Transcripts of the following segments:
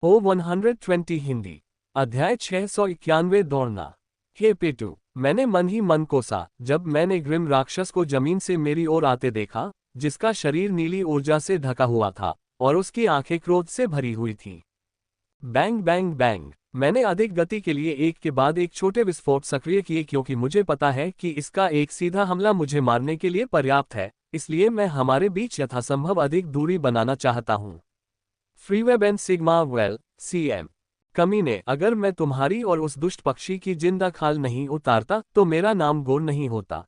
ओ 120 हिंदी। अध्याय 691 दौड़ना। हे पेटू, मैंने मन ही मन कोसा जब मैंने ग्रिम राक्षस को जमीन से मेरी ओर आते देखा, जिसका शरीर नीली ऊर्जा से ढका हुआ था और उसकी आंखें क्रोध से भरी हुई थीं। Bang bang bang. मैंने अधिक गति के लिए एक के बाद एक छोटे विस्फोट सक्रिय किए क्योंकि मुझे पता है कि इसका एक सीधा हमला मुझे मारने के लिए पर्याप्त है, इसलिए मैं हमारे बीच यथासंभव अधिक दूरी बनाना चाहता हूँ। फ्रीवेब एंड सिग्मा वेल, सीएम। कमीने, अगर मैं तुम्हारी और उस दुष्ट पक्षी की जिंदा खाल नहीं उतारता तो मेरा नाम गोर नहीं होता।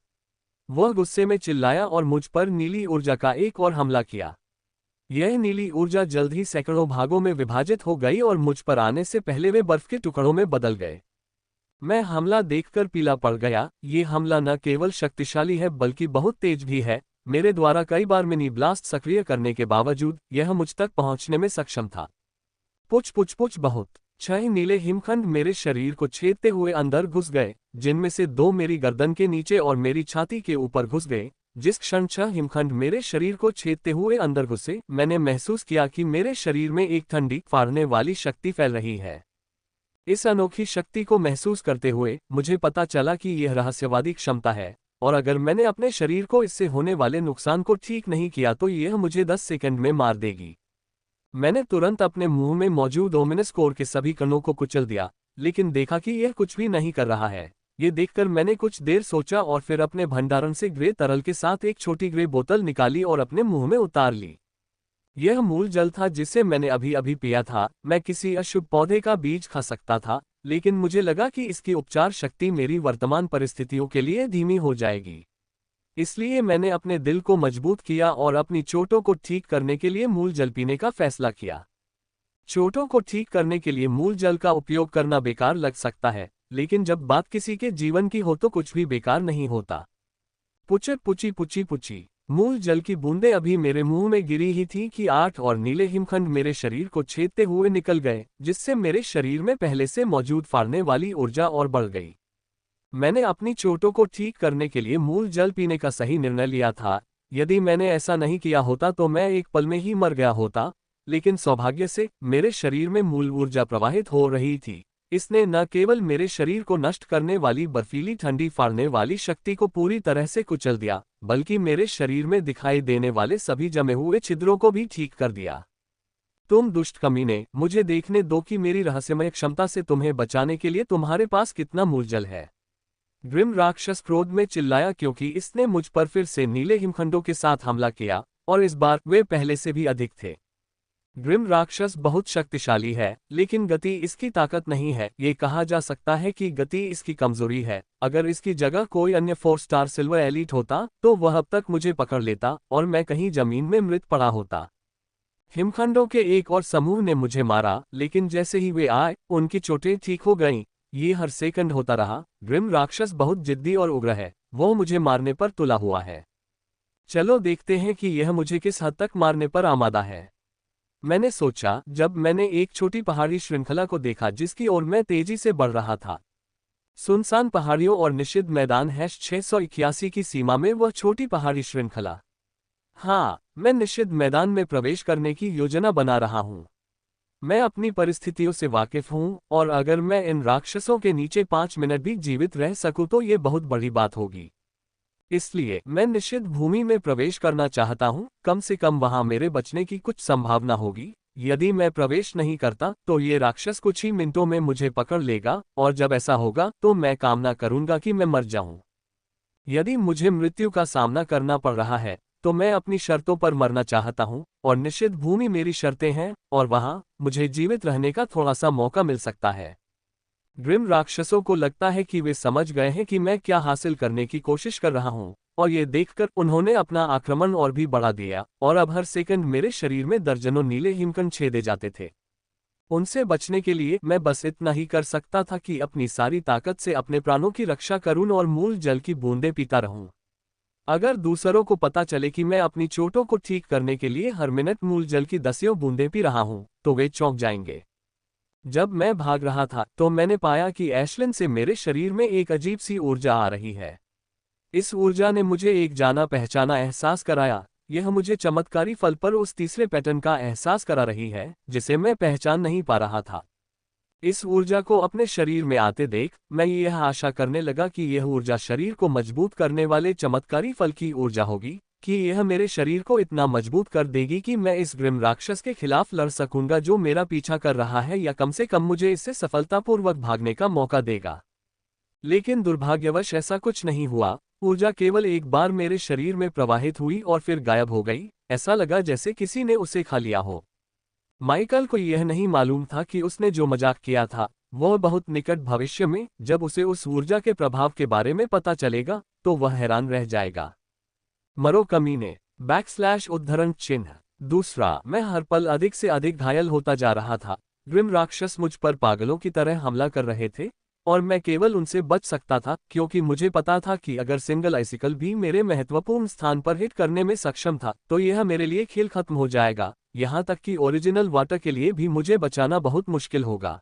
वह गुस्से में चिल्लाया और मुझ पर नीली ऊर्जा का एक और हमला किया। यह नीली ऊर्जा जल्द ही सैकड़ों भागों में विभाजित हो गई और मुझ पर आने से पहले वे बर्फ के टुकड़ों में बदल गए। मैं हमला देखकर पीला पड़ गया। ये हमला न केवल शक्तिशाली है बल्कि बहुत तेज भी है। मेरे द्वारा कई बार मिनी ब्लास्ट सक्रिय करने के बावजूद यह मुझ तक पहुंचने में सक्षम था। पुछ पुछ पुछ बहुत 6 नीले हिमखंड मेरे शरीर को छेदते हुए अंदर घुस गए, जिनमें से 2 मेरी गर्दन के नीचे और मेरी छाती के ऊपर घुस गए। जिस क्षण 6 हिमखंड मेरे शरीर को छेदते हुए अंदर घुसे, मैंने महसूस किया कि मेरे शरीर में एक ठंडी फाड़ने वाली शक्ति फैल रही है। इस अनोखी शक्ति को महसूस करते हुए मुझे पता चला कि यह रहस्यवादी क्षमता है, और अगर मैंने अपने शरीर को इससे होने वाले नुकसान को ठीक नहीं किया तो यह मुझे 10 सेकंड में मार देगी। मैंने तुरंत अपने मुंह में मौजूद ओमिनस कोर के सभी कणों को कुचल दिया, लेकिन देखा कि यह कुछ भी नहीं कर रहा है। ये देखकर मैंने कुछ देर सोचा और फिर अपने भंडारण से ग्रे तरल के साथ एक छोटी ग्रे बोतल निकाली और अपने मुंह में उतार ली। यह मूल जल था जिसे मैंने अभी अभी पिया था। मैं किसी अशुभ पौधे का बीज खा सकता था, लेकिन मुझे लगा कि इसकी उपचार शक्ति मेरी वर्तमान परिस्थितियों के लिए धीमी हो जाएगी। इसलिए मैंने अपने दिल को मजबूत किया और अपनी चोटों को ठीक करने के लिए मूल जल पीने का फैसला किया। चोटों को ठीक करने के लिए मूल जल का उपयोग करना बेकार लग सकता है, लेकिन जब बात किसी के जीवन की हो तो कुछ भी बेकार नहीं होता। पुचे पुची पुची पुची। मूल जल की बूंदें अभी मेरे मुंह में गिरी ही थी कि 8 और नीले हिमखंड मेरे शरीर को छेदते हुए निकल गए, जिससे मेरे शरीर में पहले से मौजूद फाड़ने वाली ऊर्जा और बढ़ गई। मैंने अपनी चोटों को ठीक करने के लिए मूल जल पीने का सही निर्णय लिया था। यदि मैंने ऐसा नहीं किया होता तो मैं एक पल में ही मर गया होता, लेकिन सौभाग्य से मेरे शरीर में मूल ऊर्जा प्रवाहित हो रही थी। इसने न केवल मेरे शरीर को नष्ट करने वाली बर्फीली ठंडी फाड़ने वाली शक्ति को पूरी तरह से कुचल दिया, बल्कि मेरे शरीर में दिखाई देने वाले सभी जमे हुए छिद्रों को भी ठीक कर दिया। तुम दुष्ट कमीने, मुझे देखने दो कि मेरी रहस्यमय क्षमता से तुम्हें बचाने के लिए तुम्हारे पास कितना मूल जल है। ग्रिम राक्षस क्रोध में चिल्लाया क्योंकि इसने मुझ पर फिर से नीले हिमखंडों के साथ हमला किया, और इस बार वे पहले से भी अधिक थे। ग्रिम राक्षस बहुत शक्तिशाली है, लेकिन गति इसकी ताकत नहीं है। ये कहा जा सकता है कि गति इसकी कमजोरी है। अगर इसकी जगह कोई अन्य 4 स्टार सिल्वर एलीट होता तो वह अब तक मुझे पकड़ लेता और मैं कहीं जमीन में मृत पड़ा होता। हिमखंडों के एक और समूह ने मुझे मारा, लेकिन जैसे ही वे आए उनकी चोटें ठीक हो गईं। ये हर सेकंड होता रहा। ग्रिम राक्षस बहुत जिद्दी और उग्र है, वो मुझे मारने पर तुला हुआ है। चलो देखते हैं कि यह मुझे किस हद तक मारने पर आमादा है। मैंने सोचा जब मैंने एक छोटी पहाड़ी श्रृंखला को देखा जिसकी ओर मैं तेजी से बढ़ रहा था। सुनसान पहाड़ियों और निषिद्ध मैदान 681 की सीमा में वह छोटी पहाड़ी श्रृंखला। हाँ, मैं निषिद्ध मैदान में प्रवेश करने की योजना बना रहा हूँ। मैं अपनी परिस्थितियों से वाकिफ हूँ, और अगर मैं इन राक्षसों के नीचे 5 मिनट भी जीवित रह सकूं तो ये बहुत बड़ी बात होगी। इसलिए मैं निषिद्ध भूमि में प्रवेश करना चाहता हूं, कम से कम वहां मेरे बचने की कुछ संभावना होगी। यदि मैं प्रवेश नहीं करता तो ये राक्षस कुछ ही मिनटों में मुझे पकड़ लेगा, और जब ऐसा होगा तो मैं कामना करूंगा कि मैं मर जाऊं। यदि मुझे मृत्यु का सामना करना पड़ रहा है तो मैं अपनी शर्तों पर मरना चाहता हूं, और निषिद्ध भूमि मेरी शर्तें हैं, और वहां मुझे जीवित रहने का थोड़ा सा मौका मिल सकता है। ग्रिम राक्षसों को लगता है कि वे समझ गए हैं कि मैं क्या हासिल करने की कोशिश कर रहा हूं, और ये देखकर उन्होंने अपना आक्रमण और भी बढ़ा दिया, और अब हर सेकंड मेरे शरीर में दर्जनों नीले हिमकंड छेदे जाते थे। उनसे बचने के लिए मैं बस इतना ही कर सकता था कि अपनी सारी ताकत से अपने प्राणों की रक्षा करूं और मूल जल की बूंदें पीता रहूं। अगर दूसरों को पता चले कि मैं अपनी चोटों को ठीक करने के लिए हर मिनट मूल जल की 10 बूंदें पी रहा हूं, तो वे चौंक जाएंगे। जब मैं भाग रहा था तो मैंने पाया कि एशलिन से मेरे शरीर में एक अजीब सी ऊर्जा आ रही है। इस ऊर्जा ने मुझे एक जाना पहचाना एहसास कराया। यह मुझे चमत्कारी फल पर उस तीसरे पैटर्न का एहसास करा रही है जिसे मैं पहचान नहीं पा रहा था। इस ऊर्जा को अपने शरीर में आते देख मैं यह आशा करने लगा कि यह ऊर्जा शरीर को मजबूत करने वाले चमत्कारी फल की ऊर्जा होगी, कि यह मेरे शरीर को इतना मजबूत कर देगी कि मैं इस ग्रिम राक्षस के खिलाफ लड़ सकूंगा जो मेरा पीछा कर रहा है, या कम से कम मुझे इससे सफलतापूर्वक भागने का मौका देगा। लेकिन दुर्भाग्यवश ऐसा कुछ नहीं हुआ। ऊर्जा केवल एक बार मेरे शरीर में प्रवाहित हुई और फिर गायब हो गई। ऐसा लगा जैसे किसी ने उसे खा लिया हो। माइकल को यह नहीं मालूम था कि उसने जो मजाक किया था वह बहुत निकट भविष्य में, जब उसे उस ऊर्जा के प्रभाव के बारे में पता चलेगा, तो वह हैरान रह जाएगा। मरो कमीने, उद्धरण चिन्ह। दूसरा, मैं हर पल अधिक से अधिक घायल होता जा रहा था। ग्रिम राक्षस मुझ पर पागलों की तरह हमला कर रहे थे और मैं केवल उनसे बच सकता था, क्योंकि मुझे पता था कि अगर सिंगल आइसिकल भी मेरे महत्वपूर्ण स्थान पर हिट करने में सक्षम था तो यह मेरे लिए खेल खत्म हो जाएगा। यहाँ तक कि ओरिजिनल वाटर के लिए भी मुझे बचाना बहुत मुश्किल होगा।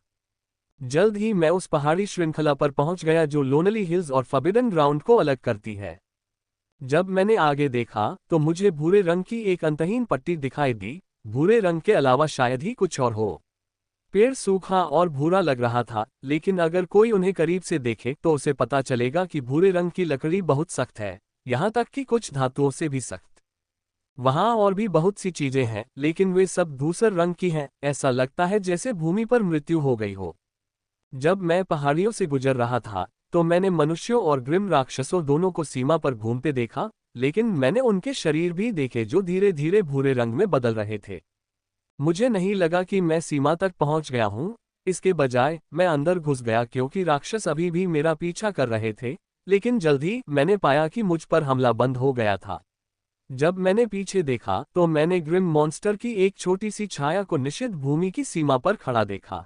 जल्द ही मैं उस पहाड़ी श्रृंखला पर पहुंच गया जो लोनली हिल्स और फॉरबिडन ग्राउंड को अलग करती है। जब मैंने आगे देखा तो मुझे भूरे रंग की एक अंतहीन पट्टी दिखाई दी। भूरे रंग के अलावा शायद ही कुछ और हो। पेड़ सूखा और भूरा लग रहा था, लेकिन अगर कोई उन्हें करीब से देखे तो उसे पता चलेगा कि भूरे रंग की लकड़ी बहुत सख्त है, यहाँ तक कि कुछ धातुओं से भी सख्त। वहाँ और भी बहुत सी चीजें हैं, लेकिन वे सब धूसर रंग की हैं। ऐसा लगता है जैसे भूमि पर मृत्यु हो गई हो। जब मैं पहाड़ियों से गुजर रहा था तो मैंने मनुष्यों और ग्रिम राक्षसों दोनों को सीमा पर घूमते देखा, लेकिन मैंने उनके शरीर भी देखे जो धीरे धीरे भूरे रंग में बदल रहे थे। मुझे नहीं लगा कि मैं सीमा तक पहुंच गया हूं, इसके बजाय मैं अंदर घुस गया, क्योंकि राक्षस अभी भी मेरा पीछा कर रहे थे। लेकिन जल्द ही मैंने पाया कि मुझ पर हमला बंद हो गया था। जब मैंने पीछे देखा तो मैंने ग्रिम मॉन्स्टर की एक छोटी सी छाया को निषिद्ध भूमि की सीमा पर खड़ा देखा।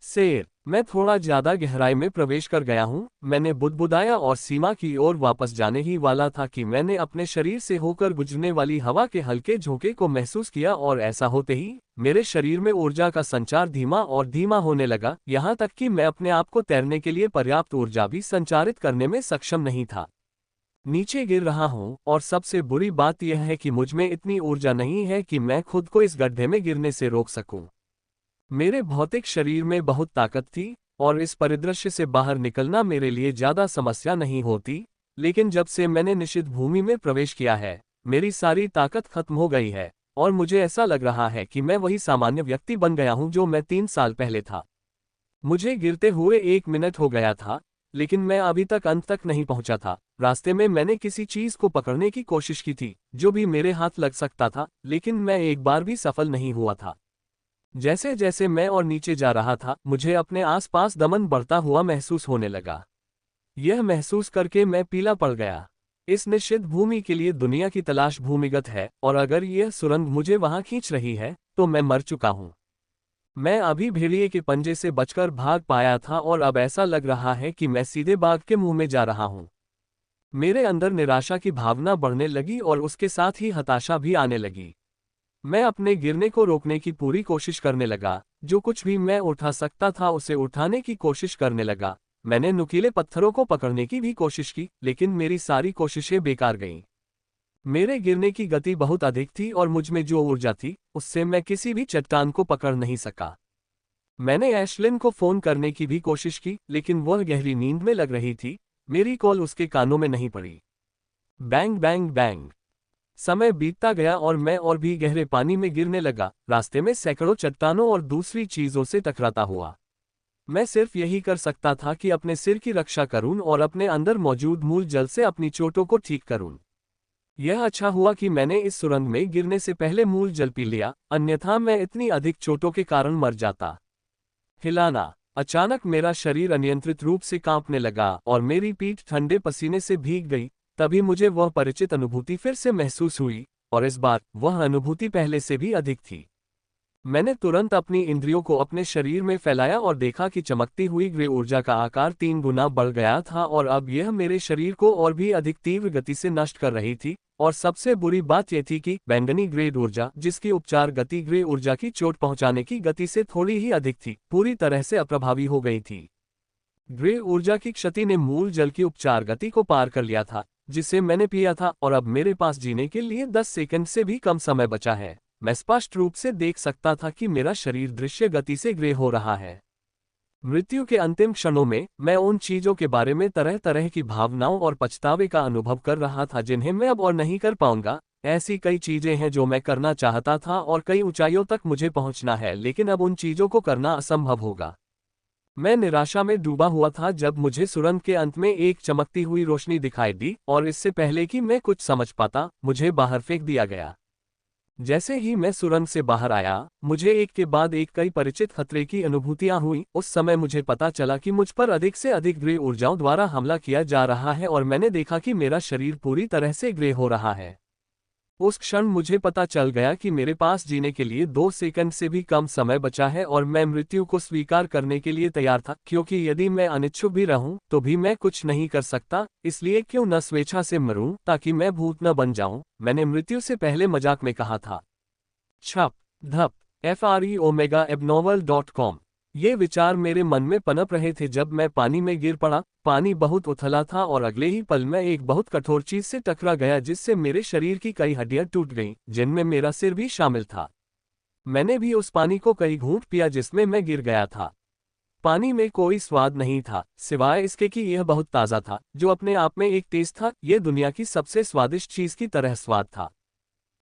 शेर, मैं थोड़ा ज्यादा गहराई में प्रवेश कर गया हूं। मैंने बुदबुदाया और सीमा की ओर वापस जाने ही वाला था कि मैंने अपने शरीर से होकर गुजरने वाली हवा के हल्के झोंके को महसूस किया, और ऐसा होते ही मेरे शरीर में ऊर्जा का संचार धीमा और धीमा होने लगा, यहाँ तक कि मैं अपने आप को तैरने के लिए पर्याप्त ऊर्जा भी संचारित करने में सक्षम नहीं था। नीचे गिर रहा हूं, और सबसे बुरी बात यह है कि मुझ में इतनी ऊर्जा नहीं है कि मैं खुद को इस गड्ढे में गिरने से रोक सकूं। मेरे भौतिक शरीर में बहुत ताकत थी और इस परिदृश्य से बाहर निकलना मेरे लिए ज्यादा समस्या नहीं होती, लेकिन जब से मैंने निषिद्ध भूमि में प्रवेश किया है मेरी सारी ताकत खत्म हो गई है, और मुझे ऐसा लग रहा है कि मैं वही सामान्य व्यक्ति बन गया हूं जो मैं 3 साल पहले था। मुझे गिरते हुए 1 मिनट हो गया था, लेकिन मैं अभी तक अंत तक नहीं पहुंचा था। रास्ते में मैंने किसी चीज को पकड़ने की कोशिश की थी जो भी मेरे हाथ लग सकता था, लेकिन मैं एक बार भी सफल नहीं हुआ था। जैसे जैसे मैं और नीचे जा रहा था मुझे अपने आसपास दमन बढ़ता हुआ महसूस होने लगा। यह महसूस करके मैं पीला पड़ गया। इस निषिद्ध भूमि के लिए दुनिया की तलाश भूमिगत है, और अगर यह सुरंग मुझे वहां खींच रही है तो मैं मर चुका हूं। मैं अभी भेड़िए के पंजे से बचकर भाग पाया था, और अब ऐसा लग रहा है कि मैं सीधे बाघ के मुंह में जा रहा हूं। मेरे अंदर निराशा की भावना बढ़ने लगी और उसके साथ ही हताशा भी आने लगी। मैं अपने गिरने को रोकने की पूरी कोशिश करने लगा। जो कुछ भी मैं उठा सकता था उसे उठाने की कोशिश करने लगा। मैंने नुकीले पत्थरों को पकड़ने की भी कोशिश की, लेकिन मेरी सारी कोशिशें बेकार गईं। मेरे गिरने की गति बहुत अधिक थी और मुझ में जो ऊर्जा थी उससे मैं किसी भी चट्टान को पकड़ नहीं सका। मैंने एशलिन को फोन करने की भी कोशिश की, लेकिन वह गहरी नींद में लग रही थी। मेरी कॉल उसके कानों में नहीं पड़ी। Bang bang bang. समय बीतता गया और मैं और भी गहरे पानी में गिरने लगा, रास्ते में सैकड़ों चट्टानों और दूसरी चीजों से टकराता हुआ। मैं सिर्फ यही कर सकता था कि अपने सिर की रक्षा करूं और अपने अंदर मौजूद मूल जल से अपनी चोटों को ठीक करूं। यह अच्छा हुआ कि मैंने इस सुरंग में गिरने से पहले मूल जल पी लिया, अन्यथा मैं इतनी अधिक चोटों के कारण मर जाता। हिलाना। अचानक मेरा शरीर अनियंत्रित रूप से कांपने लगा और मेरी पीठ ठंडे पसीने से भीग गई। तभी मुझे वह परिचित अनुभूति फिर से महसूस हुई, और इस बार वह अनुभूति पहले से भी अधिक थी। मैंने तुरंत अपनी इंद्रियों को अपने शरीर में फैलाया और देखा कि चमकती हुई ग्रे ऊर्जा का आकार 3 गुना बढ़ गया था, और अब यह मेरे शरीर को और भी अधिक तीव्र गति से नष्ट कर रही थी। और सबसे बुरी बात यह थी कि बैंगनी ग्रे ऊर्जा, जिसकी उपचार गति ग्रे ऊर्जा की चोट पहुंचाने की गति से थोड़ी ही अधिक थी, पूरी तरह से अप्रभावी हो गई थी। ग्रे ऊर्जा की क्षति ने मूल जल की उपचार गति को पार कर लिया था, जिसे मैंने पिया था, और अब मेरे पास जीने के लिए 10 सेकंड से भी कम समय बचा है। मैं स्पष्ट रूप से देख सकता था कि मेरा शरीर दृश्य गति से ग्रे हो रहा है। मृत्यु के अंतिम क्षणों में मैं उन चीजों के बारे में तरह तरह की भावनाओं और पछतावे का अनुभव कर रहा था जिन्हें मैं अब और नहीं कर पाऊंगा। ऐसी कई चीजें हैं जो मैं करना चाहता था और कई ऊंचाइयों तक मुझे पहुंचना है, लेकिन अब उन चीजों को करना असंभव होगा। मैं निराशा में डूबा हुआ था जब मुझे सुरंग के अंत में एक चमकती हुई रोशनी दिखाई दी, और इससे पहले कि मैं कुछ समझ पाता, मुझे बाहर फेंक दिया गया। जैसे ही मैं सुरंग से बाहर आया, मुझे एक के बाद एक कई परिचित खतरे की अनुभूतियां हुई। उस समय मुझे पता चला कि मुझ पर अधिक से अधिक ग्रे ऊर्जाओं द्वारा हमला किया जा रहा है, और मैंने देखा कि मेरा शरीर पूरी तरह से ग्रे हो रहा है। उस क्षण मुझे पता चल गया कि मेरे पास जीने के लिए 2 सेकंड से भी कम समय बचा है, और मैं मृत्यु को स्वीकार करने के लिए तैयार था, क्योंकि यदि मैं अनिच्छुक भी रहूं तो भी मैं कुछ नहीं कर सकता। इसलिए क्यों न स्वेच्छा से मरूं ताकि मैं भूत न बन जाऊं, मैंने मृत्यु से पहले मजाक में कहा था। छप धप FREOMEGA ये विचार मेरे मन में पनप रहे थे जब मैं पानी में गिर पड़ा। पानी बहुत उथला था और अगले ही पल में एक बहुत कठोर चीज से टकरा गया, जिससे मेरे शरीर की कई हड्डियां टूट गईं, जिनमें मेरा सिर भी शामिल था। मैंने भी उस पानी को कई घूंट पिया जिसमें मैं गिर गया था। पानी में कोई स्वाद नहीं था, सिवाय इसके कि यह बहुत ताज़ा था, जो अपने आप में एक टेस्ट था। यह दुनिया की सबसे स्वादिष्ट चीज की तरह स्वाद था।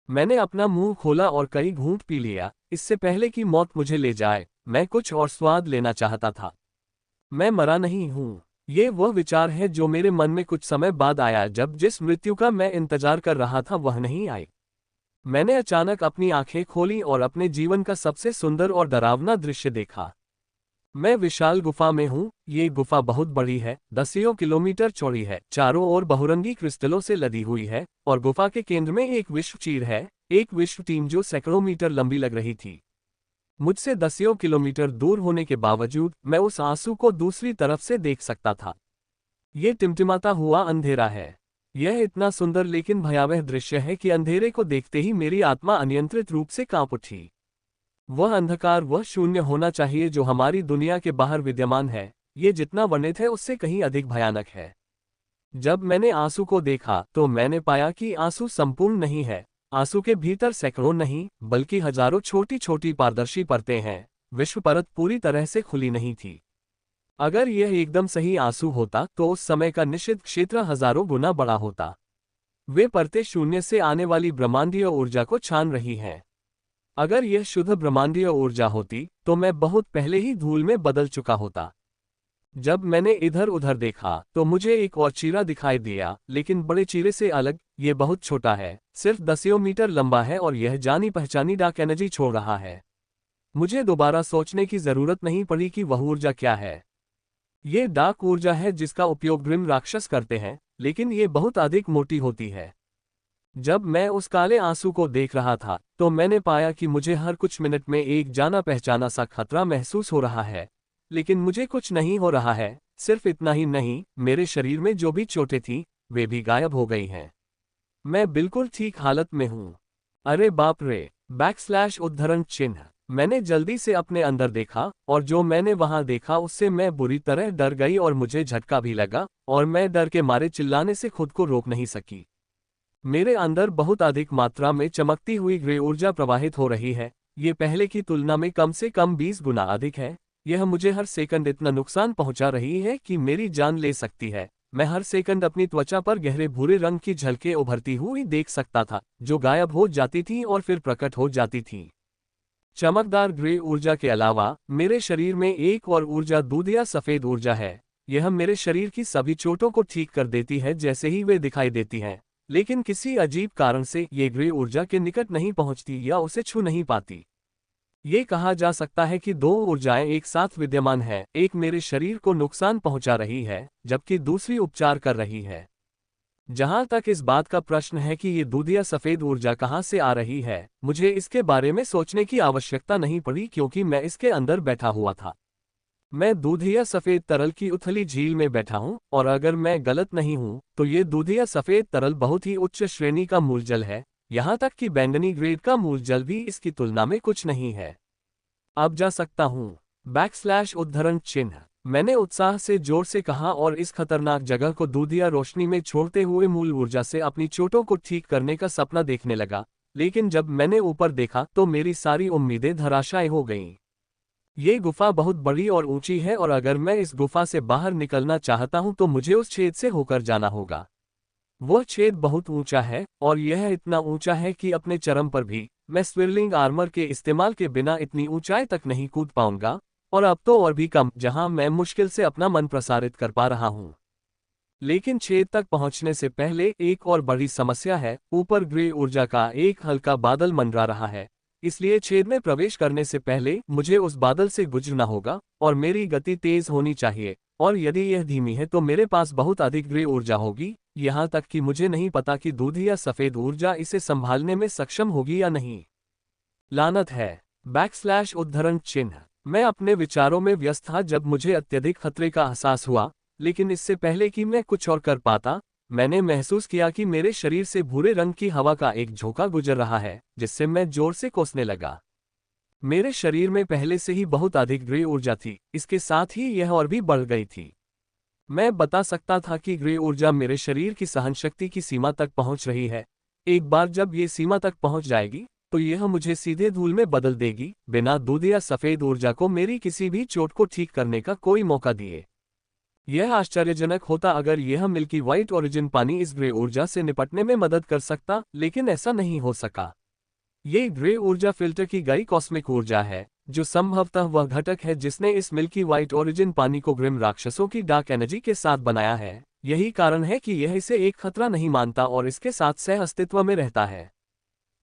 मैंने अपना मुंह खोला और कई घूंट पी लिया। इससे पहले कि मौत मुझे ले जाए, मैं कुछ और स्वाद लेना चाहता था। मैं मरा नहीं हूं। ये वह विचार है जो मेरे मन में कुछ समय बाद आया, जब जिस मृत्यु का मैं इंतजार कर रहा था वह नहीं आई। मैंने अचानक अपनी आंखें खोली और अपने जीवन का सबसे सुंदर और डरावना दृश्य देखा। मैं विशाल गुफा में हूँ। ये गुफा बहुत बड़ी है, दसियों किलोमीटर चौड़ी है, चारों ओर बहुरंगी क्रिस्टलों से लदी हुई है, और गुफा के केंद्र में एक विश्व चीर है, एक विश्व टीम जो सैकड़ों मीटर लंबी लग रही थी। मुझसे दसियों किलोमीटर दूर होने के बावजूद मैं उस आंसू को दूसरी तरफ से देख सकता था। ये टिमटिमाता हुआ अंधेरा है। यह इतना सुंदर लेकिन भयावह दृश्य है कि अंधेरे को देखते ही मेरी आत्मा अनियंत्रित रूप से कांप उठी। वह अंधकार, वह शून्य होना चाहिए जो हमारी दुनिया के बाहर विद्यमान है, ये जितना वर्णित है उससे कहीं अधिक भयानक है। जब मैंने आंसू को देखा तो मैंने पाया कि आंसू संपूर्ण नहीं है। आंसू के भीतर सैकड़ों नहीं बल्कि हजारों छोटी छोटी पारदर्शी परतें हैं। विश्व परत पूरी तरह से खुली नहीं थी। अगर यह एकदम सही आंसू होता तो उस समय का निश्चित क्षेत्र हजारों गुना बड़ा होता। वे परतें शून्य से आने वाली ब्रह्मांडीय ऊर्जा को छान रही हैं। अगर यह शुद्ध ब्रह्मांडीय ऊर्जा होती तो मैं बहुत पहले ही धूल में बदल चुका होता। जब मैंने इधर उधर देखा तो मुझे एक और चीरा दिखाई दिया, लेकिन बड़े चीरे से अलग। ये बहुत छोटा है, सिर्फ दसियों मीटर लंबा है, और यह जानी पहचानी डार्क एनर्जी छोड़ रहा है। मुझे दोबारा सोचने की जरूरत नहीं पड़ी कि वह ऊर्जा क्या है। ये डार्क ऊर्जा है जिसका उपयोग ग्रिम राक्षस करते हैं, लेकिन ये बहुत अधिक मोटी होती है। जब मैं उस काले आंसू को देख रहा था तो मैंने पाया कि मुझे हर कुछ मिनट में एक जाना पहचाना सा खतरा महसूस हो रहा है, लेकिन मुझे कुछ नहीं हो रहा है। सिर्फ इतना ही नहीं, मेरे शरीर में जो भी चोटें थीं वे भी गायब हो गई हैं। मैं बिल्कुल ठीक हालत में हूँ। अरे बाप रे! उद्धरण चिन्ह। मैंने जल्दी से अपने अंदर देखा, और जो मैंने वहां देखा उससे मैं बुरी तरह डर गई और मुझे झटका भी लगा, और मैं डर के मारे चिल्लाने से खुद को रोक नहीं सकी। मेरे अंदर बहुत अधिक मात्रा में चमकती हुई ग्रे ऊर्जा प्रवाहित हो रही है। ये पहले की तुलना में कम से कम 20 गुना अधिक है। यह मुझे हर सेकंड इतना नुकसान पहुंचा रही है कि मेरी जान ले सकती है। मैं हर सेकंड अपनी त्वचा पर गहरे भूरे रंग की झलकें उभरती हुई देख सकता था, जो गायब हो जाती थीं और फिर प्रकट हो जाती थीं। चमकदार ग्रे ऊर्जा के अलावा मेरे शरीर में एक और ऊर्जा दूधिया सफेद ऊर्जा है। यह मेरे शरीर की सभी चोटों को ठीक कर देती है जैसे ही वे दिखाई देती हैं, लेकिन किसी अजीब कारण से ये ग्रे ऊर्जा के निकट नहीं पहुंचती या उसे छू नहीं पाती। ये कहा जा सकता है कि दो ऊर्जाएं एक साथ विद्यमान हैं, एक मेरे शरीर को नुकसान पहुंचा रही है जबकि दूसरी उपचार कर रही है। जहां तक इस बात का प्रश्न है कि ये दूधिया सफेद ऊर्जा कहां से आ रही है, मुझे इसके बारे में सोचने की आवश्यकता नहीं पड़ी, क्योंकि मैं इसके अंदर बैठा हुआ था। मैं दूधिया सफेद तरल की उथली झील में बैठा हूं, और अगर मैं गलत नहीं हूं तो ये दूधिया सफेद तरल बहुत ही उच्च श्रेणी का मूल जल है। यहां तक कि बैंगनी ग्रेड का मूल जल भी इसकी तुलना में कुछ नहीं है। अब जा सकता हूं। उद्धरण चिन्ह। मैंने उत्साह से जोर से कहा और इस खतरनाक जगह को दूधिया रोशनी में छोड़ते हुए मूल ऊर्जा से अपनी चोटों को ठीक करने का सपना देखने लगा। लेकिन जब मैंने ऊपर देखा तो मेरी सारी उम्मीदें धराशायी हो गईं। ये गुफा बहुत बड़ी और ऊंची है और अगर मैं इस गुफा से बाहर निकलना चाहता हूं तो मुझे उस छेद से होकर जाना होगा। वह छेद बहुत ऊंचा है और यह इतना ऊंचा है कि अपने चरम पर भी मैं स्विर्लिंग आर्मर के इस्तेमाल के बिना इतनी ऊंचाई तक नहीं कूद पाऊंगा, और अब तो और भी कम, जहां मैं मुश्किल से अपना मन प्रसारित कर पा रहा हूं। लेकिन छेद तक पहुंचने से पहले एक और बड़ी समस्या है। ऊपर ग्रे ऊर्जा का एक हल्का बादल मंडरा रहा है, इसलिए छेद में प्रवेश करने से पहले मुझे उस बादल से गुजरना होगा और मेरी गति तेज होनी चाहिए, और यदि यह धीमी है तो मेरे पास बहुत अधिक ग्रे ऊर्जा होगी, यहाँ तक कि मुझे नहीं पता कि दूधी या सफेद ऊर्जा इसे संभालने में सक्षम होगी या नहीं। लानत है। उद्धरण चिन्ह। मैं अपने विचारों में व्यस्त था जब मुझे अत्यधिक खतरे का एहसास हुआ, लेकिन इससे पहले कि मैं कुछ और कर पाता, मैंने महसूस किया कि मेरे शरीर से भूरे रंग की हवा का एक झोंका गुजर रहा है, जिससे मैं जोर से कोसने लगा। मेरे शरीर में पहले से ही बहुत अधिक ग्रे ऊर्जा थी, इसके साथ ही यह और भी बढ़ गई थी। मैं बता सकता था कि ग्रे ऊर्जा मेरे शरीर की सहनशक्ति की सीमा तक पहुंच रही है। एक बार जब ये सीमा तक पहुंच जाएगी तो यह मुझे सीधे धूल में बदल देगी, बिना दूध या सफेद ऊर्जा को मेरी किसी भी चोट को ठीक करने का कोई मौका दिए। यह आश्चर्यजनक होता अगर यह मिल्की व्हाइट ओरिजिन पानी इस ग्रे ऊर्जा से निपटने में मदद कर सकता, लेकिन ऐसा नहीं हो सका। ये ग्रे ऊर्जा फिल्टर की गई कॉस्मिक ऊर्जा है, जो संभवतः वह घटक है जिसने इस मिल्की व्हाइट ओरिजिन पानी को ग्रिम राक्षसों की डार्क एनर्जी के साथ बनाया है। यही कारण है कि यह इसे एक खतरा नहीं मानता और इसके साथ सह अस्तित्व में रहता है।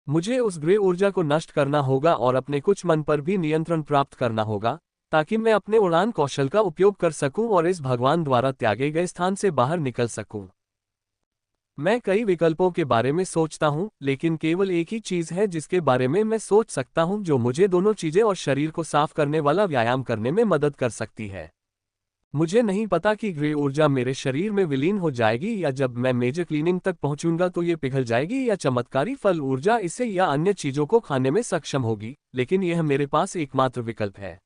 मुझे उस ग्रे ऊर्जा को नष्ट करना होगा और अपने कुछ मन पर भी नियंत्रण प्राप्त करना होगा, ताकि मैं अपने उड़ान कौशल का उपयोग कर सकूं और इस भगवान द्वारा त्यागे गए स्थान से बाहर निकल सकूं। मैं कई विकल्पों के बारे में सोचता हूं, लेकिन केवल एक ही चीज है जिसके बारे में मैं सोच सकता हूं, जो मुझे दोनों चीजें और शरीर को साफ करने वाला व्यायाम करने में मदद कर सकती है। मुझे नहीं पता कि ग्रे ऊर्जा मेरे शरीर में विलीन हो जाएगी या जब मैं मेजर क्लीनिंग तक पहुंचूंगा तो ये पिघल जाएगी, या चमत्कारी फल ऊर्जा इसे या अन्य चीजों को खाने में सक्षम होगी, लेकिन यह मेरे पास एकमात्र विकल्प है।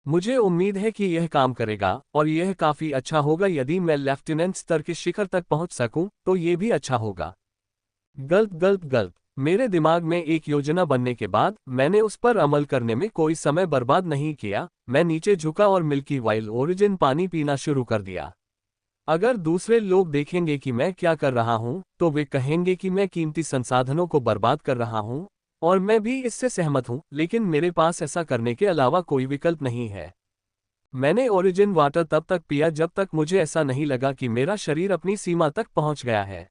मुझे उम्मीद है कि यह काम करेगा, और यह काफी अच्छा होगा। यदि मैं लेफ्टिनेंट स्तर के शिखर तक पहुंच सकूं तो ये भी अच्छा होगा। गल्प गल्प गल्प। मेरे दिमाग में एक योजना बनने के बाद मैंने उस पर अमल करने में कोई समय बर्बाद नहीं किया। मैं नीचे झुका और मिल्की वाइल्ड ओरिजिन पानी पीना शुरू कर दिया। अगर दूसरे लोग देखेंगे कि मैं क्या कर रहा हूं, तो वे कहेंगे कि मैं कीमती संसाधनों को बर्बाद कर रहा हूं, और मैं भी इससे सहमत हूं, लेकिन मेरे पास ऐसा करने के अलावा कोई विकल्प नहीं है। मैंने ओरिजिन वाटर तब तक पिया जब तक मुझे ऐसा नहीं लगा कि मेरा शरीर अपनी सीमा तक पहुंच गया है।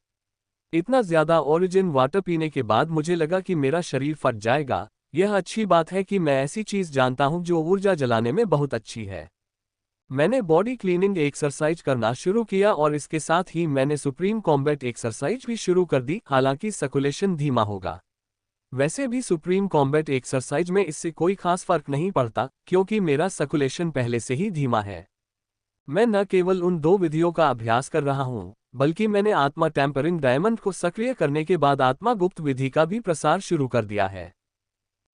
इतना ज्यादा ओरिजिन वाटर पीने के बाद मुझे लगा कि मेरा शरीर फट जाएगा। यह अच्छी बात है कि मैं ऐसी चीज जानता हूं जो ऊर्जा जलाने में बहुत अच्छी है। मैंने बॉडी क्लीनिंग एक्सरसाइज करना शुरू किया और इसके साथ ही मैंने सुप्रीम कॉम्बैट एक्सरसाइज भी शुरू कर दी, हालांकि सर्कुलेशन धीमा होगा। वैसे भी सुप्रीम कॉम्बैट एक्सरसाइज में इससे कोई खास फर्क नहीं पड़ता, क्योंकि मेरा सर्कुलेशन पहले से ही धीमा है। मैं न केवल उन दो विधियों का अभ्यास कर रहा हूं, बल्कि मैंने आत्मा टेम्परिंग डायमंड को सक्रिय करने के बाद आत्मा गुप्त विधि का भी प्रसार शुरू कर दिया है।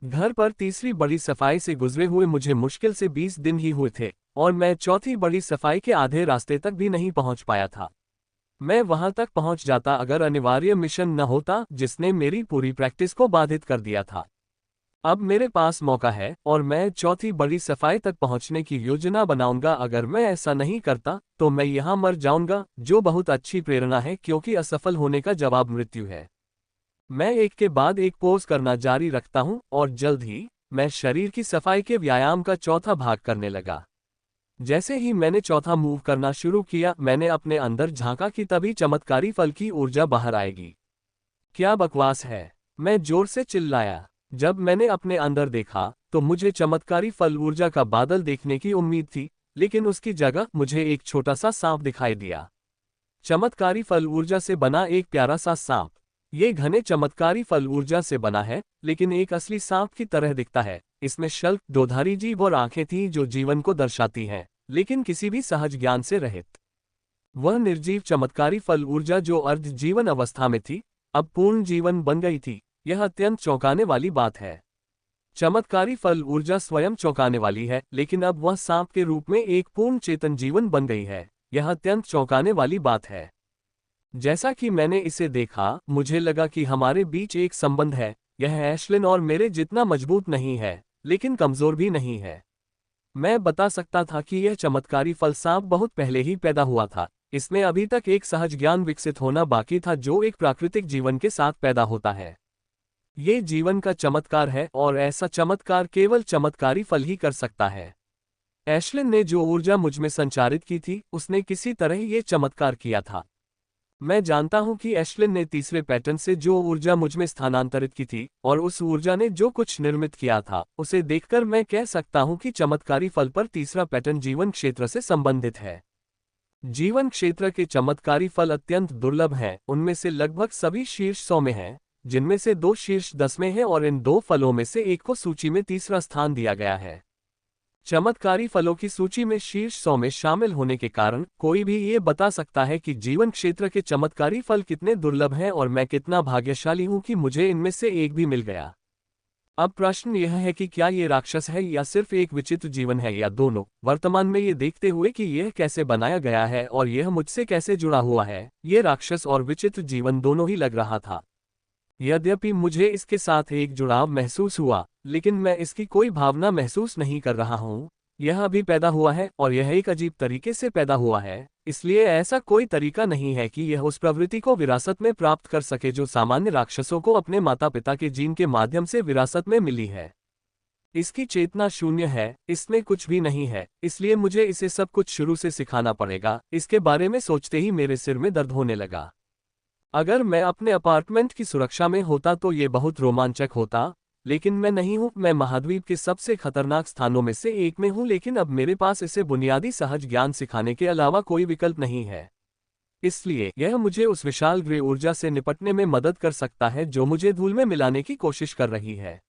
घर पर तीसरी बड़ी सफाई से गुजरे हुए मुझे मुश्किल से 20 दिन ही हुए थे, और मैं चौथी बड़ी सफाई के आधे रास्ते तक भी नहीं पहुंच पाया था। मैं वहां तक पहुंच जाता अगर अनिवार्य मिशन न होता जिसने मेरी पूरी प्रैक्टिस को बाधित कर दिया था। अब मेरे पास मौका है और मैं चौथी बड़ी सफाई तक पहुंचने की योजना बनाऊंगा। अगर मैं ऐसा नहीं करता तो मैं यहां मर जाऊंगा, जो बहुत अच्छी प्रेरणा है, क्योंकि असफल होने का जवाब मृत्यु है। मैं एक के बाद एक पोज करना जारी रखता हूं और जल्द ही मैं शरीर की सफाई के व्यायाम का चौथा भाग करने लगा। जैसे ही मैंने चौथा मूव करना शुरू किया, मैंने अपने अंदर झांका कि तभी चमत्कारी फल की ऊर्जा बाहर आएगी। क्या बकवास है, मैं जोर से चिल्लाया। जब मैंने अपने अंदर देखा तो मुझे चमत्कारी फल ऊर्जा का बादल देखने की उम्मीद थी, लेकिन उसकी जगह मुझे एक छोटा सा सांप दिखाई दिया। चमत्कारी फल ऊर्जा से बना एक प्यारा सा सांप। ये घने चमत्कारी फल ऊर्जा से बना है, लेकिन एक असली सांप की तरह दिखता है। इसमें शल्क, दोधारी जीभ और आंखें थीं जो जीवन को दर्शाती हैं, लेकिन किसी भी सहज ज्ञान से रहित। वह निर्जीव चमत्कारी फल ऊर्जा जो अर्ध जीवन अवस्था में थी, अब पूर्ण जीवन बन गई थी। यह अत्यंत चौंकाने वाली बात है। चमत्कारी फल ऊर्जा स्वयं चौंकाने वाली है, लेकिन अब वह सांप के रूप में एक पूर्ण चेतन जीवन बन गई है। यह अत्यंत चौंकाने वाली बात है। जैसा कि मैंने इसे देखा, मुझे लगा कि हमारे बीच एक संबंध है। यह एशलिन और मेरे जितना मजबूत नहीं है, लेकिन कमजोर भी नहीं है। मैं बता सकता था कि यह चमत्कारी फल सांप बहुत पहले ही पैदा हुआ था। इसमें अभी तक एक सहज ज्ञान विकसित होना बाकी था जो एक प्राकृतिक जीवन के साथ पैदा होता है। ये जीवन का चमत्कार है और ऐसा चमत्कार केवल चमत्कारी फल ही कर सकता है। एशलिन ने जो ऊर्जा मुझ में संचारित की थी, उसने किसी तरह ये चमत्कार किया था। मैं जानता हूं कि एशलिन ने तीसरे पैटर्न से जो ऊर्जा मुझ में स्थानांतरित की थी और उस ऊर्जा ने जो कुछ निर्मित किया था, उसे देखकर मैं कह सकता हूं कि चमत्कारी फल पर तीसरा पैटर्न जीवन क्षेत्र से संबंधित है। जीवन क्षेत्र के चमत्कारी फल अत्यंत दुर्लभ हैं। उनमें से लगभग सभी शीर्ष 100 में हैं, जिनमें से 2 शीर्ष 10 में हैं और इन 2 फलों में से एक को सूची में तीसरा स्थान दिया गया है। चमत्कारी फलों की सूची में शीर्ष 100 में शामिल होने के कारण कोई भी ये बता सकता है कि जीवन क्षेत्र के चमत्कारी फल कितने दुर्लभ हैं और मैं कितना भाग्यशाली हूं कि मुझे इनमें से एक भी मिल गया। अब प्रश्न यह है कि क्या ये राक्षस है या सिर्फ एक विचित्र जीवन है या दोनों। वर्तमान में ये देखते हुए कि यह कैसे बनाया गया है और यह मुझसे कैसे जुड़ा हुआ है, ये राक्षस और विचित्र जीवन दोनों ही लग रहा था। यद्यपि मुझे इसके साथ एक जुड़ाव महसूस हुआ, लेकिन मैं इसकी कोई भावना महसूस नहीं कर रहा हूँ। यह अभी पैदा हुआ है और यह एक अजीब तरीके से पैदा हुआ है, इसलिए ऐसा कोई तरीका नहीं है कि यह उस प्रवृत्ति को विरासत में प्राप्त कर सके जो सामान्य राक्षसों को अपने माता पिता के जीन के माध्यम से विरासत में मिली है। इसकी चेतना शून्य है, इसमें कुछ भी नहीं है, इसलिए मुझे इसे सब कुछ शुरू से सिखाना पड़ेगा। इसके बारे में सोचते ही मेरे सिर में दर्द होने लगा। अगर मैं अपने अपार्टमेंट की सुरक्षा में होता तो ये बहुत रोमांचक होता, लेकिन मैं नहीं हूं। मैं महाद्वीप के सबसे खतरनाक स्थानों में से एक में हूं, लेकिन अब मेरे पास इसे बुनियादी सहज ज्ञान सिखाने के अलावा कोई विकल्प नहीं है। इसलिए यह मुझे उस विशाल ग्रे ऊर्जा से निपटने में मदद कर सकता है जो मुझे धूल में मिलाने की कोशिश कर रही है।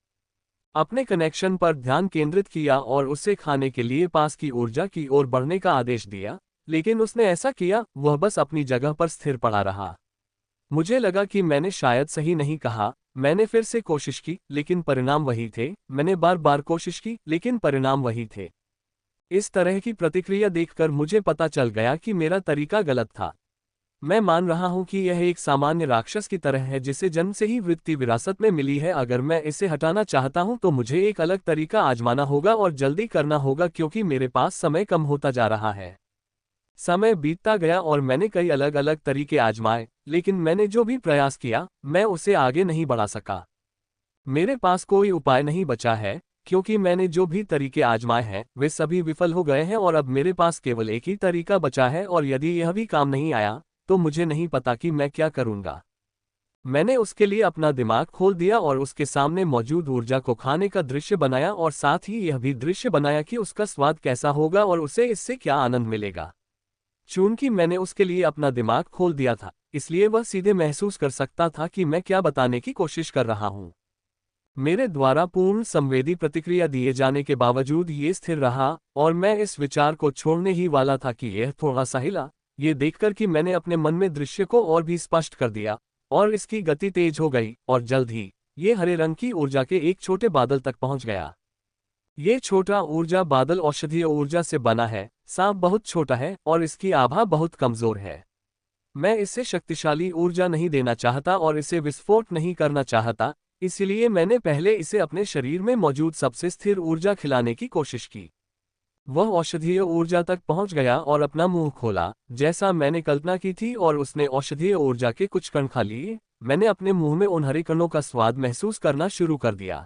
अपने कनेक्शन पर ध्यान केंद्रित किया और उसे खाने के लिए पास की ऊर्जा की ओर बढ़ने का आदेश दिया, लेकिन उसने ऐसा किया, वह बस अपनी जगह पर स्थिर पड़ा रहा। मुझे लगा कि मैंने शायद सही नहीं कहा। मैंने फिर से कोशिश की, लेकिन परिणाम वही थे। मैंने बार बार कोशिश की, लेकिन परिणाम वही थे। इस तरह की प्रतिक्रिया देखकर मुझे पता चल गया कि मेरा तरीका गलत था। मैं मान रहा हूं कि यह एक सामान्य राक्षस की तरह है जिसे जन्म से ही वृत्ति विरासत में मिली है। अगर मैं इसे हटाना चाहता हूं तो मुझे एक अलग तरीका आजमाना होगा और जल्दी करना होगा क्योंकि मेरे पास समय कम होता जा रहा है। समय बीतता गया और मैंने कई अलग अलग तरीके आजमाए, लेकिन मैंने जो भी प्रयास किया, मैं उसे आगे नहीं बढ़ा सका। मेरे पास कोई उपाय नहीं बचा है, क्योंकि मैंने जो भी तरीके आजमाए हैं वे सभी विफल हो गए हैं और अब मेरे पास केवल एक ही तरीका बचा है और यदि यह भी काम नहीं आया, तो मुझे नहीं पता कि मैं क्या करूंगा। मैंने उसके लिए अपना दिमाग खोल दिया और उसके सामने मौजूद ऊर्जा को खाने का दृश्य बनाया और साथ ही यह भी दृश्य बनाया कि उसका स्वाद कैसा होगा और उसे इससे क्या आनंद मिलेगा। चूंकि मैंने उसके लिए अपना दिमाग खोल दिया था, इसलिए वह सीधे महसूस कर सकता था कि मैं क्या बताने की कोशिश कर रहा हूं। मेरे द्वारा पूर्ण संवेदी प्रतिक्रिया दिए जाने के बावजूद ये स्थिर रहा और मैं इस विचार को छोड़ने ही वाला था कि यह थोड़ा सा हिला। ये देखकर कि मैंने अपने मन में दृश्य को और भी स्पष्ट कर दिया और इसकी गति तेज हो गई और जल्द ही ये हरे रंग की ऊर्जा के एक छोटे बादल तक पहुंच गया। ये छोटा ऊर्जा बादल औषधीय ऊर्जा से बना है। सांप बहुत छोटा है और इसकी आभा बहुत कमजोर है। मैं इसे शक्तिशाली ऊर्जा नहीं देना चाहता और इसे विस्फोट नहीं करना चाहता, इसलिए मैंने पहले इसे अपने शरीर में मौजूद सबसे स्थिर ऊर्जा खिलाने की कोशिश की। वह औषधीय ऊर्जा तक पहुंच गया और अपना मुंह खोला, जैसा मैंने कल्पना की थी, और उसने औषधीय ऊर्जा के कुछ कण खा लिए। मैंने अपने मुंह में उन हरे कणों का स्वाद महसूस करना शुरू कर दिया।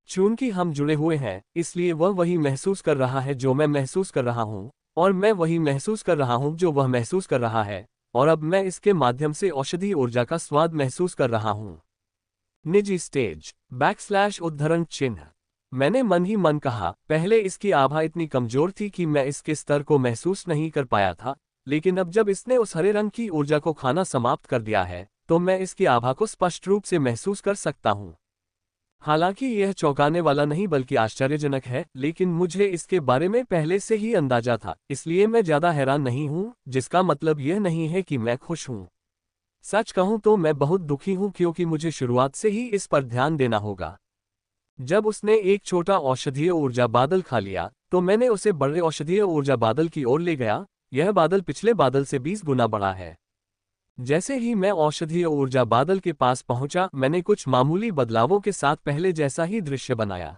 चूंकि हम जुड़े हुए हैं, इसलिए वह वही महसूस कर रहा है जो मैं महसूस कर रहा हूं, और मैं वही महसूस कर रहा हूं जो वह महसूस कर रहा है, और अब मैं इसके माध्यम से औषधीय ऊर्जा का स्वाद महसूस कर रहा हूं। निजी स्टेज /उद्धरण चिन्ह। मैंने मन ही मन कहा, पहले इसकी आभा इतनी कमजोर थी कि मैं इसके स्तर को महसूस नहीं कर पाया था, लेकिन अब जब इसने उस हरे रंग की ऊर्जा को खाना समाप्त कर दिया है, तो मैं इसकी आभा को स्पष्ट रूप से महसूस कर सकता हूं। हालांकि यह चौंकाने वाला नहीं बल्कि आश्चर्यजनक है, लेकिन मुझे इसके बारे में पहले से ही अंदाजा था, इसलिए मैं ज्यादा हैरान नहीं हूं, जिसका मतलब यह नहीं है कि मैं खुश हूं। सच कहूं तो मैं बहुत दुखी हूं क्योंकि मुझे शुरुआत से ही इस पर ध्यान देना होगा। जब उसने एक छोटा औषधीय ऊर्जा बादल खा लिया तो मैंने उसे बड़े औषधीय ऊर्जा बादल की ओर ले गया। यह बादल पिछले बादल से 20 गुना बड़ा है। जैसे ही मैं औषधीय ऊर्जा बादल के पास पहुंचा, मैंने कुछ मामूली बदलावों के साथ पहले जैसा ही दृश्य बनाया।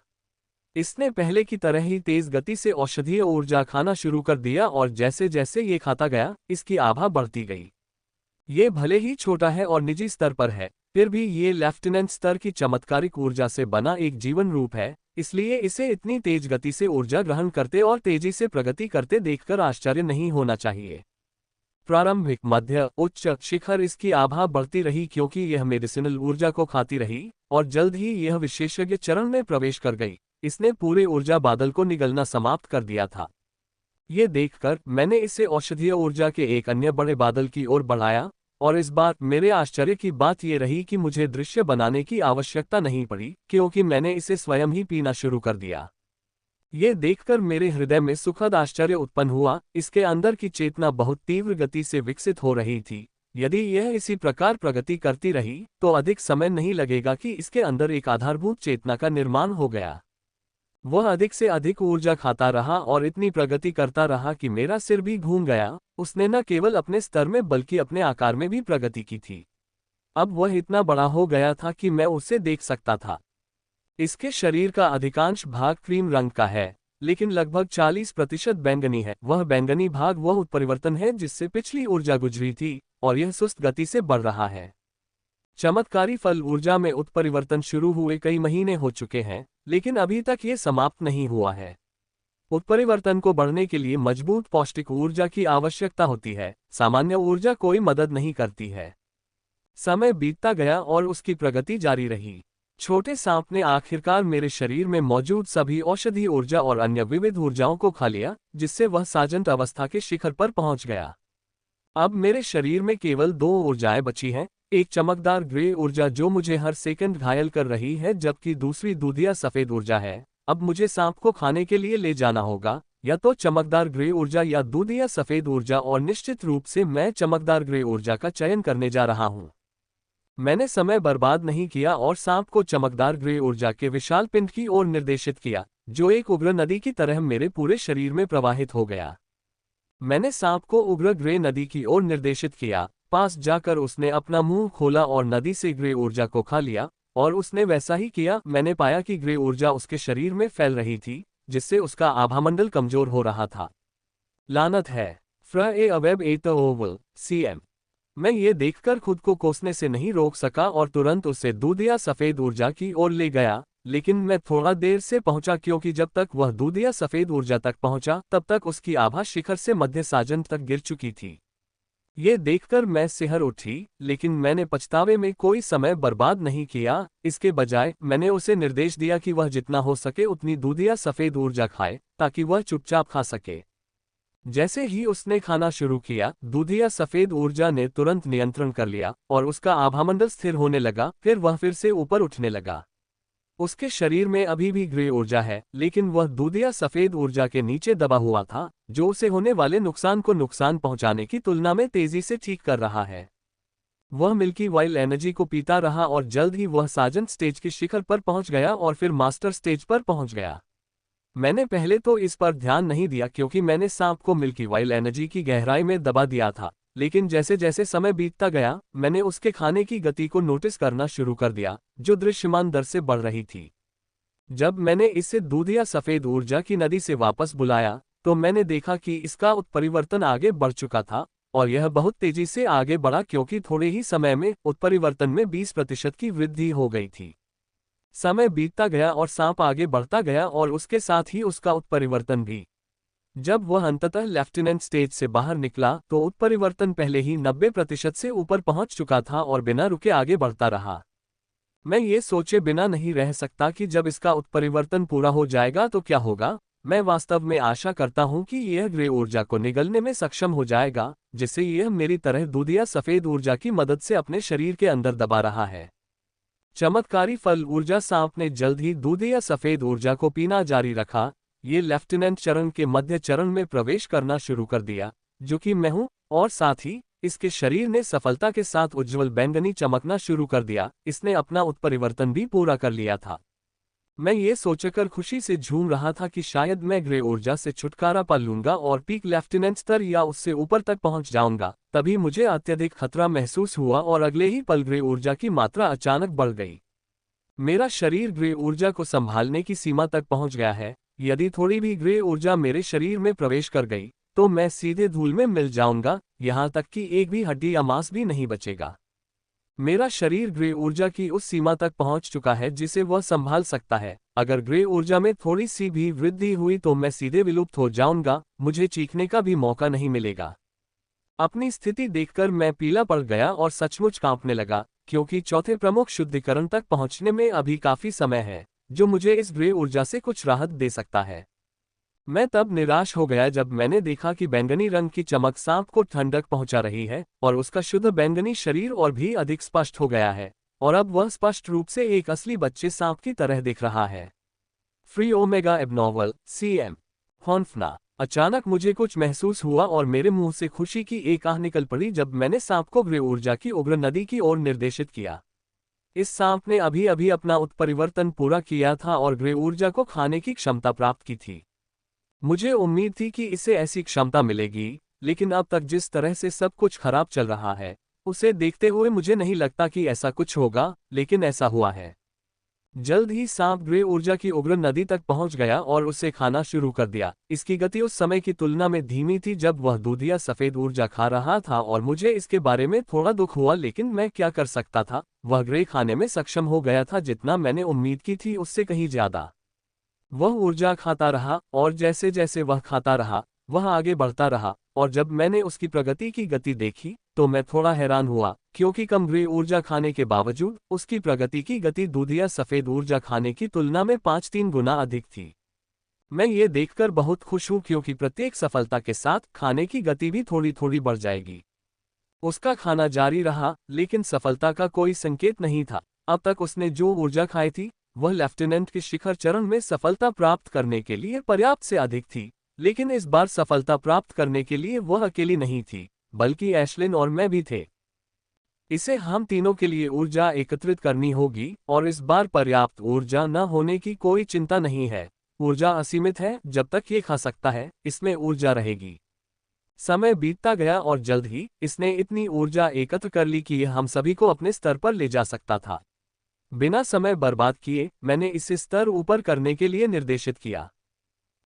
इसने पहले की तरह ही तेज गति से औषधीय ऊर्जा खाना शुरू कर दिया और जैसे जैसे ये खाता गया, इसकी आभा बढ़ती गई। ये भले ही छोटा है और निजी स्तर पर है, फिर भी ये लेफ्टिनेंट स्तर की चमत्कारिक ऊर्जा से बना एक जीवन रूप है, इसलिए इसे इतनी तेज गति से ऊर्जा ग्रहण करते और तेजी से प्रगति करते देखकर आश्चर्य नहीं होना चाहिए। प्रारंभिक, मध्य, उच्च शिखर इसकी आभा बढ़ती रही क्योंकि यह मेडिसिनल ऊर्जा को खाती रही और जल्द ही यह विशेषज्ञ चरण में प्रवेश कर गई। इसने पूरे ऊर्जा बादल को निगलना समाप्त कर दिया था। ये देखकर मैंने इसे औषधीय ऊर्जा के एक अन्य बड़े बादल की ओर बढ़ाया और इस बार मेरे आश्चर्य की बात यह रही कि मुझे दृश्य बनाने की आवश्यकता नहीं पड़ी क्योंकि मैंने इसे स्वयं ही पीना शुरू कर दिया। ये देखकर मेरे हृदय में सुखद आश्चर्य उत्पन्न हुआ। इसके अंदर की चेतना बहुत तीव्र गति से विकसित हो रही थी। यदि यह इसी प्रकार प्रगति करती रही तो अधिक समय नहीं लगेगा कि इसके अंदर एक आधारभूत चेतना का निर्माण हो गया। वह अधिक से अधिक ऊर्जा खाता रहा और इतनी प्रगति करता रहा कि मेरा सिर भी घूम गया। उसने न केवल अपने स्तर में बल्कि अपने आकार में भी प्रगति की थी। अब वह इतना बड़ा हो गया था कि मैं उसे देख सकता था। इसके शरीर का अधिकांश भाग क्रीम रंग का है, लेकिन लगभग 40% बैंगनी है। वह बैंगनी भाग वह उत्परिवर्तन है जिससे पिछली ऊर्जा गुजरी थी और यह सुस्त गति से बढ़ रहा है। चमत्कारी फल ऊर्जा में उत्परिवर्तन शुरू हुए कई महीने हो चुके हैं, लेकिन अभी तक ये समाप्त नहीं हुआ है। उत्परिवर्तन को बढ़ने के लिए मजबूत पौष्टिक ऊर्जा की आवश्यकता होती है। सामान्य ऊर्जा कोई मदद नहीं करती है। समय बीतता गया और उसकी प्रगति जारी रही। छोटे सांप ने आखिरकार मेरे शरीर में मौजूद सभी औषधि ऊर्जा और अन्य विविध ऊर्जाओं को खा लिया, जिससे वह साजंत अवस्था के शिखर पर पहुंच गया। अब मेरे शरीर में केवल 2 ऊर्जाएं बची हैं, एक चमकदार ग्रे ऊर्जा जो मुझे हर सेकंड घायल कर रही है, जबकि दूसरी दूधिया सफेद ऊर्जा है। अब मुझे सांप को खाने के लिए ले जाना होगा, या तो चमकदार ग्रे ऊर्जा या दूधिया सफेद ऊर्जा, और निश्चित रूप से मैं चमकदार ग्रे ऊर्जा का चयन करने जा रहा हूं। मैंने समय बर्बाद नहीं किया और सांप को चमकदार ग्रे ऊर्जा के विशाल पिंड की ओर निर्देशित किया, जो एक उग्र नदी की तरह मेरे पूरे शरीर में प्रवाहित हो गया। मैंने सांप को उग्र ग्रे नदी की ओर निर्देशित किया। पास जाकर उसने अपना मुंह खोला और नदी से ग्रे ऊर्जा को खा लिया, और उसने वैसा ही किया। मैंने पाया कि ग्रे ऊर्जा उसके शरीर में फैल रही थी, जिससे उसका आभामंडल कमजोर हो रहा था। लानत है। फ्र ए अवेब ए द ओवल सीएम। मैं ये देखकर खुद को कोसने से नहीं रोक सका और तुरंत उसे दूधिया सफेद ऊर्जा की ओर ले गया, लेकिन मैं थोड़ा देर से पहुंचा क्योंकि जब तक वह दूधिया सफेद ऊर्जा तक पहुंचा तब तक उसकी आभा शिखर से मध्य साजन तक गिर चुकी थी। ये देखकर मैं सिहर उठी, लेकिन मैंने पछतावे में कोई समय बर्बाद नहीं किया। इसके बजाय मैंने उसे निर्देश दिया कि वह जितना हो सके उतनी दूधिया सफेद ऊर्जा खाए, ताकि वह चुपचाप खा सके। जैसे ही उसने खाना शुरू किया, दूधिया सफेद ऊर्जा ने तुरंत नियंत्रण कर लिया और उसका आभामंडल स्थिर होने लगा। फिर वह फिर से ऊपर उठने लगा। उसके शरीर में अभी भी ग्रे ऊर्जा है, लेकिन वह दूधिया सफेद ऊर्जा के नीचे दबा हुआ था, जो उसे होने वाले नुकसान को नुकसान पहुंचाने की तुलना में तेजी से ठीक कर रहा है। वह मिल्की वाइल एनर्जी को पीता रहा और जल्द ही वह साजन स्टेज के शिखर पर पहुंच गया और फिर मास्टर स्टेज पर पहुंच गया। मैंने पहले तो इस पर ध्यान नहीं दिया क्योंकि मैंने सांप को मिल्की वाइल एनर्जी की गहराई में दबा दिया था, लेकिन जैसे जैसे समय बीतता गया मैंने उसके खाने की गति को नोटिस करना शुरू कर दिया, जो दृश्यमान दर से बढ़ रही थी। जब मैंने इसे दूधिया सफेद ऊर्जा की नदी से वापस बुलाया तो मैंने देखा कि इसका उत्परिवर्तन आगे बढ़ चुका था, और यह बहुत तेजी से आगे बढ़ा क्योंकि थोड़े ही समय में उत्परिवर्तन में 20% की वृद्धि हो गई थी। समय बीतता गया और सांप आगे बढ़ता गया और उसके साथ ही उसका उत्परिवर्तन भी। जब वह अंततः लेफ्टिनेंट स्टेज से बाहर निकला तो उत्परिवर्तन पहले ही 90% से ऊपर पहुंच चुका था और बिना रुके आगे बढ़ता रहा। मैं ये सोचे बिना नहीं रह सकता कि जब इसका उत्परिवर्तन पूरा हो जाएगा तो क्या होगा। मैं वास्तव में आशा करता हूं कि यह ग्रे ऊर्जा को निगलने में सक्षम हो जाएगा, जिससे यह मेरी तरह दूधिया सफेद ऊर्जा की मदद से अपने शरीर के अंदर दबा रहा है। चमत्कारी फल ऊर्जा सांप ने जल्द ही दूधिया सफेद ऊर्जा को पीना जारी रखा। ये लेफ्टिनेंट चरण के मध्य चरण में प्रवेश करना शुरू कर दिया, जो कि मैं हूं, और साथ ही इसके शरीर ने सफलता के साथ उज्ज्वल बैंगनी चमकना शुरू कर दिया। इसने अपना उत्परिवर्तन भी पूरा कर लिया था। मैं ये सोचकर खुशी से झूम रहा था कि शायद मैं ग्रे ऊर्जा से छुटकारा पा लूंगा और पीक लेफ्टिनेंट स्तर या उससे ऊपर तक पहुंच जाऊंगा। तभी मुझे अत्यधिक खतरा महसूस हुआ और अगले ही पल ग्रे ऊर्जा की मात्रा अचानक बढ़ गई। मेरा शरीर ग्रे ऊर्जा को संभालने की सीमा तक पहुंच गया है। यदि थोड़ी भी ग्रे ऊर्जा मेरे शरीर में प्रवेश कर गई तो मैं सीधे धूल में मिल जाऊंगा, यहां तक कि एक भी हड्डी या मांस भी नहीं बचेगा। मेरा शरीर ग्रे ऊर्जा की उस सीमा तक पहुंच चुका है जिसे वह संभाल सकता है। अगर ग्रे ऊर्जा में थोड़ी सी भी वृद्धि हुई तो मैं सीधे विलुप्त हो जाऊंगा, मुझे चीखने का भी मौका नहीं मिलेगा। अपनी स्थिति देखकर मैं पीला पड़ गया और सचमुच कांपने लगा, क्योंकि चौथे प्रमुख शुद्धिकरण तक पहुंचने में अभी काफी समय है, जो मुझे इस ग्रे ऊर्जा से कुछ राहत दे सकता है। मैं तब निराश हो गया जब मैंने देखा कि बैंगनी रंग की चमक सांप को ठंडक पहुंचा रही है और उसका शुद्ध बैंगनी शरीर और भी अधिक स्पष्ट हो गया है, और अब वह स्पष्ट रूप से एक असली बच्चे सांप की तरह दिख रहा है। Free omega abnormal CM हॉन्फना। अचानक मुझे कुछ महसूस हुआ और मेरे मुंह से खुशी की एक आह निकल पड़ी जब मैंने सांप को ग्रे ऊर्जा की उग्र नदी की ओर निर्देशित किया। इस सांप ने अभी अभी अपना उत्परिवर्तन पूरा किया था और ग्रे ऊर्जा को खाने की क्षमता प्राप्त की थी। मुझे उम्मीद थी कि इसे ऐसी क्षमता मिलेगी, लेकिन अब तक जिस तरह से सब कुछ खराब चल रहा है, उसे देखते हुए मुझे नहीं लगता कि ऐसा कुछ होगा, लेकिन ऐसा हुआ है। जल्द ही सांप ग्रे ऊर्जा की उग्र नदी तक पहुंच गया और उसे खाना शुरू कर दिया। इसकी गति उस समय की तुलना में धीमी थी जब वह दूधिया सफेद ऊर्जा खा रहा था और मुझे इसके बारे में थोड़ा दुख हुआ, लेकिन मैं क्या कर सकता था। वह ग्रे खाने में सक्षम हो गया था जितना मैंने उम्मीद की थी उससे कहीं ज्यादा। वह ऊर्जा खाता रहा और जैसे जैसे वह खाता रहा वह आगे बढ़ता रहा, और जब मैंने उसकी प्रगति की गति देखी तो मैं थोड़ा हैरान हुआ, क्योंकि कम ग्रे ऊर्जा खाने के बावजूद उसकी प्रगति की गति दूधिया सफेद ऊर्जा खाने की तुलना में 5-3 गुना अधिक थी। मैं ये देखकर बहुत खुश हूं क्योंकि प्रत्येक सफलता के साथ खाने की गति भी थोड़ी थोड़ी बढ़ जाएगी। उसका खाना जारी रहा, लेकिन सफलता का कोई संकेत नहीं था। अब तक उसने जो ऊर्जा खाई थी वह लेफ्टिनेंट के शिखर चरण में सफलता प्राप्त करने के लिए पर्याप्त से अधिक थी, लेकिन इस बार सफलता प्राप्त करने के लिए वह अकेली नहीं थी, बल्कि एशलिन और मैं भी थे। इसे हम तीनों के लिए ऊर्जा एकत्रित करनी होगी, और इस बार पर्याप्त ऊर्जा न होने की कोई चिंता नहीं है। ऊर्जा असीमित है, जब तक ये खा सकता है इसमें ऊर्जा रहेगी। समय बीतता गया और जल्द ही इसने इतनी ऊर्जा एकत्र कर ली कि यह हम सभी को अपने स्तर पर ले जा सकता था। बिना समय बर्बाद किए मैंने इसे स्तर ऊपर करने के लिए निर्देशित किया।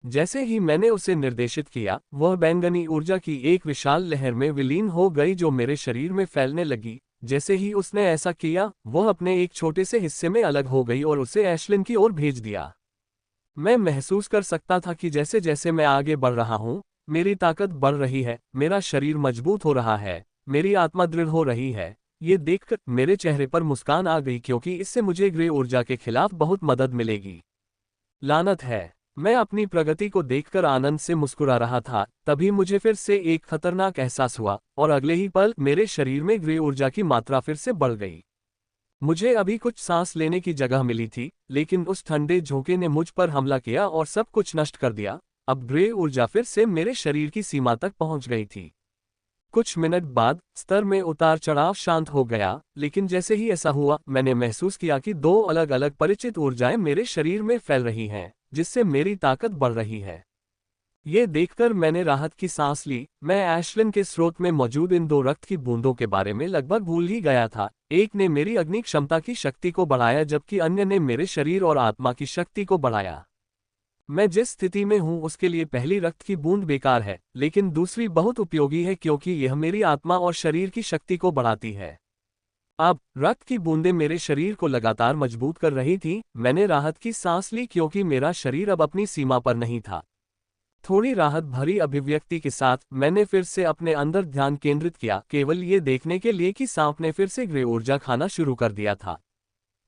जैसे ही मैंने उसे निर्देशित किया, वह बैंगनी ऊर्जा की एक विशाल लहर में विलीन हो गई जो मेरे शरीर में फैलने लगी। जैसे ही उसने ऐसा किया, वह अपने एक छोटे से हिस्से में अलग हो गई और उसे एशलिन की ओर भेज दिया। मैं महसूस कर सकता था कि जैसे जैसे मैं आगे बढ़ रहा हूँ, मेरी ताकत बढ़ रही है, मेरा शरीर मजबूत हो रहा है, मेरी आत्मा दृढ़ हो रही है। ये देखकर मेरे चेहरे पर मुस्कान आ गई, क्योंकि इससे मुझे ग्रे ऊर्जा के खिलाफ बहुत मदद मिलेगी। लानत है, मैं अपनी प्रगति को देखकर आनंद से मुस्कुरा रहा था, तभी मुझे फिर से एक खतरनाक एहसास हुआ और अगले ही पल मेरे शरीर में ग्रे ऊर्जा की मात्रा फिर से बढ़ गई। मुझे अभी कुछ सांस लेने की जगह मिली थी, लेकिन उस ठंडे झोंके ने मुझ पर हमला किया और सब कुछ नष्ट कर दिया। अब ग्रे ऊर्जा फिर से मेरे शरीर की सीमा तक पहुंच गई थी। कुछ मिनट बाद स्तर में उतार चढ़ाव शांत हो गया, लेकिन जैसे ही ऐसा हुआ, मैंने महसूस किया कि दो अलग अलग परिचित ऊर्जाएं मेरे शरीर में फैल रही हैं, जिससे मेरी ताकत बढ़ रही है। ये देखकर मैंने राहत की सांस ली। मैं एशलिन के स्रोत में मौजूद इन दो रक्त की बूंदों के बारे में लगभग भूल ही गया था। एक ने मेरी अग्नि क्षमता की शक्ति को बढ़ाया, जबकि अन्य ने मेरे शरीर और आत्मा की शक्ति को बढ़ाया। मैं जिस स्थिति में हूं उसके लिए पहली रक्त की बूंद बेकार है, लेकिन दूसरी बहुत उपयोगी है क्योंकि यह मेरी आत्मा और शरीर की शक्ति को बढ़ाती है। अब रक्त की बूंदें मेरे शरीर को लगातार मजबूत कर रही थीं। मैंने राहत की सांस ली क्योंकि मेरा शरीर अब अपनी सीमा पर नहीं था। थोड़ी राहत भरी अभिव्यक्ति के साथ मैंने फिर से अपने अंदर ध्यान केंद्रित किया, केवल ये देखने के लिए कि सांप ने फिर से ग्रे ऊर्जा खाना शुरू कर दिया था।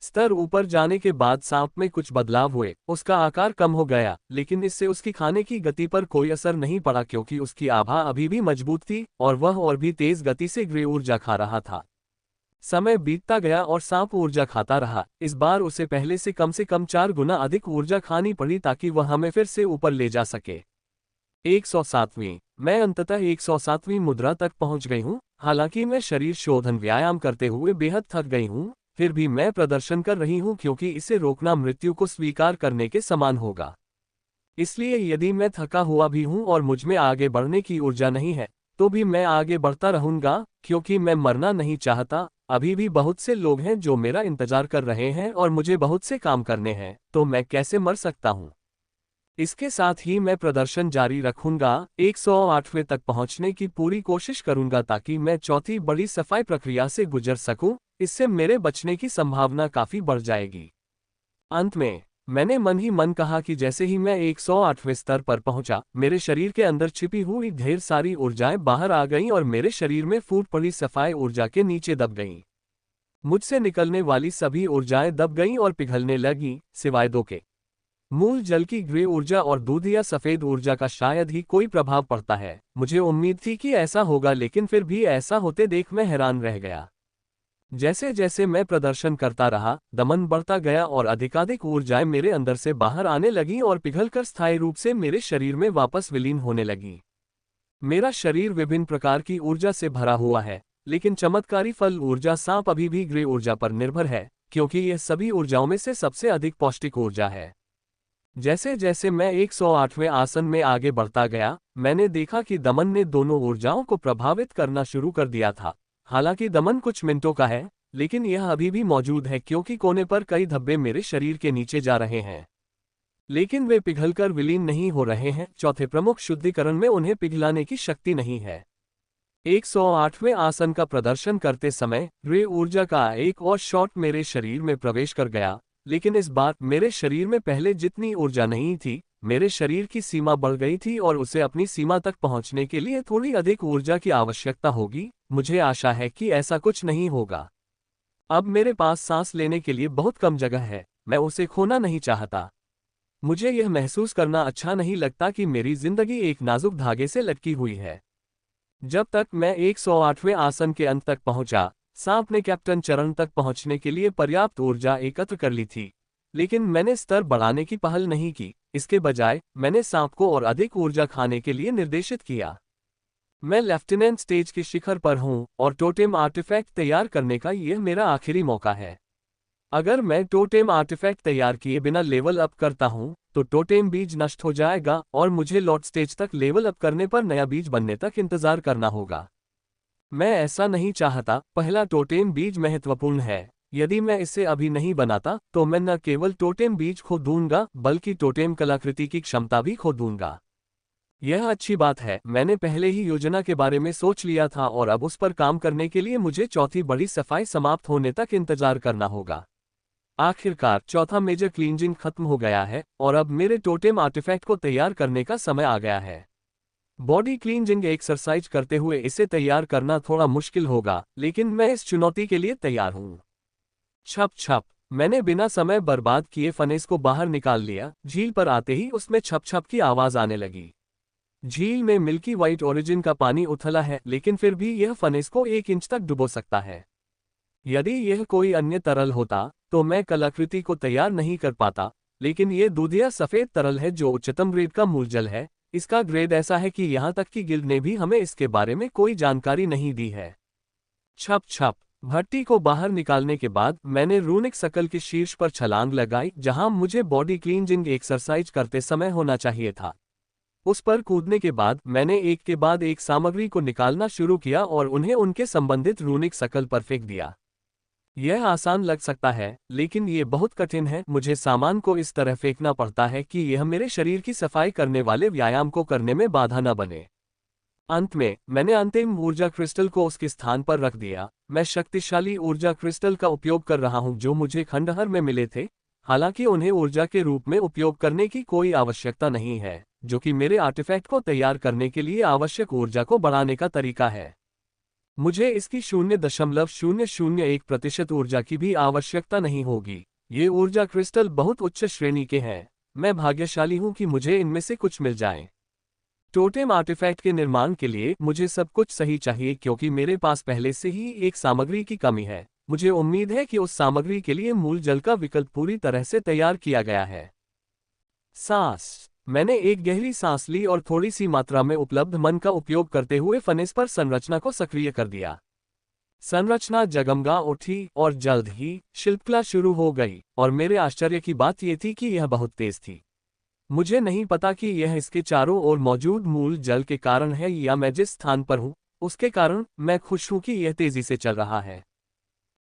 स्तर ऊपर जाने के बाद सांप में कुछ बदलाव हुए। उसका आकार कम हो गया, लेकिन इससे उसकी खाने की गति पर कोई असर नहीं पड़ा क्योंकि उसकी आभा अभी भी मजबूत थी और वह और भी तेज गति से ग्रे ऊर्जा खा रहा था। समय बीतता गया और सांप ऊर्जा खाता रहा। इस बार उसे पहले से कम 4 गुना अधिक ऊर्जा खानी पड़ी ताकि वह हमें फिर से ऊपर ले जा सके। 107वीं। मैं अंततः 107वीं मुद्रा तक पहुंच गई हूं। हालांकि मैं शरीर शोधन व्यायाम करते हुए बेहद थक गई हूं, फिर भी मैं प्रदर्शन कर रही हूँ क्योंकि इसे रोकना मृत्यु को स्वीकार करने के समान होगा। इसलिए यदि मैं थका हुआ भी हूँ और मुझ में आगे बढ़ने की ऊर्जा नहीं है, तो भी मैं आगे बढ़ता रहूंगा, क्योंकि मैं मरना नहीं चाहता। अभी भी बहुत से लोग हैं जो मेरा इंतजार कर रहे हैं और मुझे बहुत से काम करने हैं, तो मैं कैसे मर सकता हूँ। इसके साथ ही मैं प्रदर्शन जारी रखूंगा, 108वें तक पहुंचने की पूरी कोशिश करूंगा ताकि मैं चौथी बड़ी सफाई प्रक्रिया से गुजर सकूं। इससे मेरे बचने की संभावना काफी बढ़ जाएगी। अंत में मैंने मन ही मन कहा कि जैसे ही मैं 108वें स्तर पर पहुंचा, मेरे शरीर के अंदर छिपी हुई ढेर सारी ऊर्जाएं बाहर आ गईं और मेरे शरीर में फूट पड़ी सफाई ऊर्जा के नीचे दब गईं। मुझसे निकलने वाली सभी ऊर्जाएं दब गईं और पिघलने लगीं, सिवाय दो के। मूल जल की ग्रे ऊर्जा और दूधिया सफेद ऊर्जा का शायद ही कोई प्रभाव पड़ता है। मुझे उम्मीद थी कि ऐसा होगा, लेकिन फिर भी ऐसा होते देख मैं हैरान रह गया। जैसे जैसे मैं प्रदर्शन करता रहा, दमन बढ़ता गया और अधिकाधिक ऊर्जाएं मेरे अंदर से बाहर आने लगीं और पिघलकर स्थायी रूप से मेरे शरीर में वापस विलीन होने लगीं। मेरा शरीर विभिन्न प्रकार की ऊर्जा से भरा हुआ है, लेकिन चमत्कारी फल ऊर्जा सांप अभी भी ग्रे ऊर्जा पर निर्भर है, क्योंकि यह सभी ऊर्जाओं में से सबसे अधिक पौष्टिक ऊर्जा है। जैसे जैसे मैं 108वें आसन में आगे बढ़ता गया, मैंने देखा कि दमन ने दोनों ऊर्जाओं को प्रभावित करना शुरू कर दिया था। हालांकि दमन कुछ मिनटों का है, लेकिन यह अभी भी मौजूद है क्योंकि कोने पर कई धब्बे मेरे शरीर के नीचे जा रहे हैं, लेकिन वे पिघलकर विलीन नहीं हो रहे हैं। चौथे प्रमुख शुद्धिकरण में उन्हें पिघलाने की शक्ति नहीं है। 108वें आसन का प्रदर्शन करते समय रे ऊर्जा का एक और शॉट मेरे शरीर में प्रवेश कर गया, लेकिन इस बार मेरे शरीर में पहले जितनी ऊर्जा नहीं थी। मेरे शरीर की सीमा बढ़ गई थी और उसे अपनी सीमा तक पहुंचने के लिए थोड़ी अधिक ऊर्जा की आवश्यकता होगी। मुझे आशा है कि ऐसा कुछ नहीं होगा। अब मेरे पास सांस लेने के लिए बहुत कम जगह है, मैं उसे खोना नहीं चाहता। मुझे यह महसूस करना अच्छा नहीं लगता कि मेरी जिंदगी एक नाजुक धागे से लटकी हुई है। जब तक मैं 108वें आसन के अंत तक पहुंचा, सांप ने कैप्टन चरण तक पहुंचने के लिए पर्याप्त ऊर्जा एकत्र कर ली थी, लेकिन मैंने स्तर बढ़ाने की पहल नहीं की। इसके बजाय मैंने सांप को और अधिक ऊर्जा खाने के लिए निर्देशित किया। मैं लेफ्टिनेंट स्टेज के शिखर पर हूं और टोटेम आर्टिफैक्ट तैयार करने का यह मेरा आखिरी मौका है। अगर मैं टोटेम आर्टिफैक्ट तैयार किए बिना लेवल अप करता हूं, तो टोटेम बीज नष्ट हो जाएगा और मुझे लॉर्ड स्टेज तक लेवल अप करने पर नया बीज बनने तक इंतजार करना होगा। मैं ऐसा नहीं चाहता। पहला टोटेम बीज महत्वपूर्ण है। यदि मैं इसे अभी नहीं बनाता, तो मैं न केवल टोटेम बीज खो दूंगा, बल्कि टोटेम कलाकृति की क्षमता भी खो दूंगा। यह अच्छी बात है, मैंने पहले ही योजना के बारे में सोच लिया था और अब उस पर काम करने के लिए मुझे चौथी बड़ी सफाई समाप्त होने तक इंतजार करना होगा। आखिरकार चौथा मेजर क्लींजिंग खत्म हो गया है और अब मेरे टोटेम आर्टिफैक्ट को तैयार करने का समय आ गया है। बॉडी क्लींजिंग एक्सरसाइज करते हुए इसे तैयार करना थोड़ा मुश्किल होगा, लेकिन मैं इस चुनौती के लिए तैयार हूँ। छप छप, मैंने बिना समय बर्बाद किए फनेस को बाहर निकाल लिया। झील पर आते ही उसमें छप छप की आवाज आने लगी। झील में मिल्की व्हाइट ओरिजिन का पानी उथला है, लेकिन फिर भी यह फनेस को 1 इंच तक डुबो सकता है। यदि यह कोई अन्य तरल होता, तो मैं कलाकृति को तैयार नहीं कर पाता, लेकिन यह दूधिया सफेद तरल है जो उच्चतम ग्रेड का मूल जल है। इसका ग्रेड ऐसा है कि यहां तक कि गिल्ड ने भी हमें इसके बारे में कोई जानकारी नहीं दी है। छप छप, भट्टी को बाहर निकालने के बाद मैंने रूनिक सकल के शीर्ष पर छलांग लगाई, जहां मुझे बॉडी क्लींजिंग एक्सरसाइज करते समय होना चाहिए था। उस पर कूदने के बाद मैंने एक के बाद एक सामग्री को निकालना शुरू किया और उन्हें उनके संबंधित रूनिक सकल पर फेंक दिया। यह आसान लग सकता है, लेकिन ये बहुत कठिन है। मुझे सामान को इस तरह फेंकना पड़ता है कि यह मेरे शरीर की सफाई करने वाले व्यायाम को करने में बाधा न बने। अंत में मैंने अंतिम ऊर्जा क्रिस्टल को उसके स्थान पर रख दिया। मैं शक्तिशाली ऊर्जा क्रिस्टल का उपयोग कर रहा हूं जो मुझे खंडहर में मिले थे। हालांकि उन्हें ऊर्जा के रूप में उपयोग करने की कोई आवश्यकता नहीं है, जो कि मेरे आर्टिफैक्ट को तैयार करने के लिए आवश्यक ऊर्जा को बढ़ाने का तरीका है। मुझे इसकी 0.001% ऊर्जा की भी आवश्यकता नहीं होगी। ये ऊर्जा क्रिस्टल बहुत उच्च श्रेणी के हैं। मैं भाग्यशाली हूं कि मुझे इनमें से कुछ मिल जाएं। टोटेम आर्टिफैक्ट के निर्माण के लिए मुझे सब कुछ सही चाहिए, क्योंकि मेरे पास पहले से ही एक सामग्री की कमी है। मुझे उम्मीद है कि उस सामग्री के लिए मूल जल का विकल्प पूरी तरह से तैयार किया गया है। सांस। मैंने एक गहरी सांस ली और थोड़ी सी मात्रा में उपलब्ध मन का उपयोग करते हुए फनेस पर संरचना को सक्रिय कर दिया। संरचना जगमगा उठी और जल्द ही शिल्पकला शुरू हो गई, और मेरे आश्चर्य की बात यह थी कि यह बहुत तेज थी। मुझे नहीं पता कि यह इसके चारों ओर मौजूद मूल जल के कारण है या मैं जिस स्थान पर हूँ उसके कारण। मैं खुश हूँ कि यह तेजी से चल रहा है।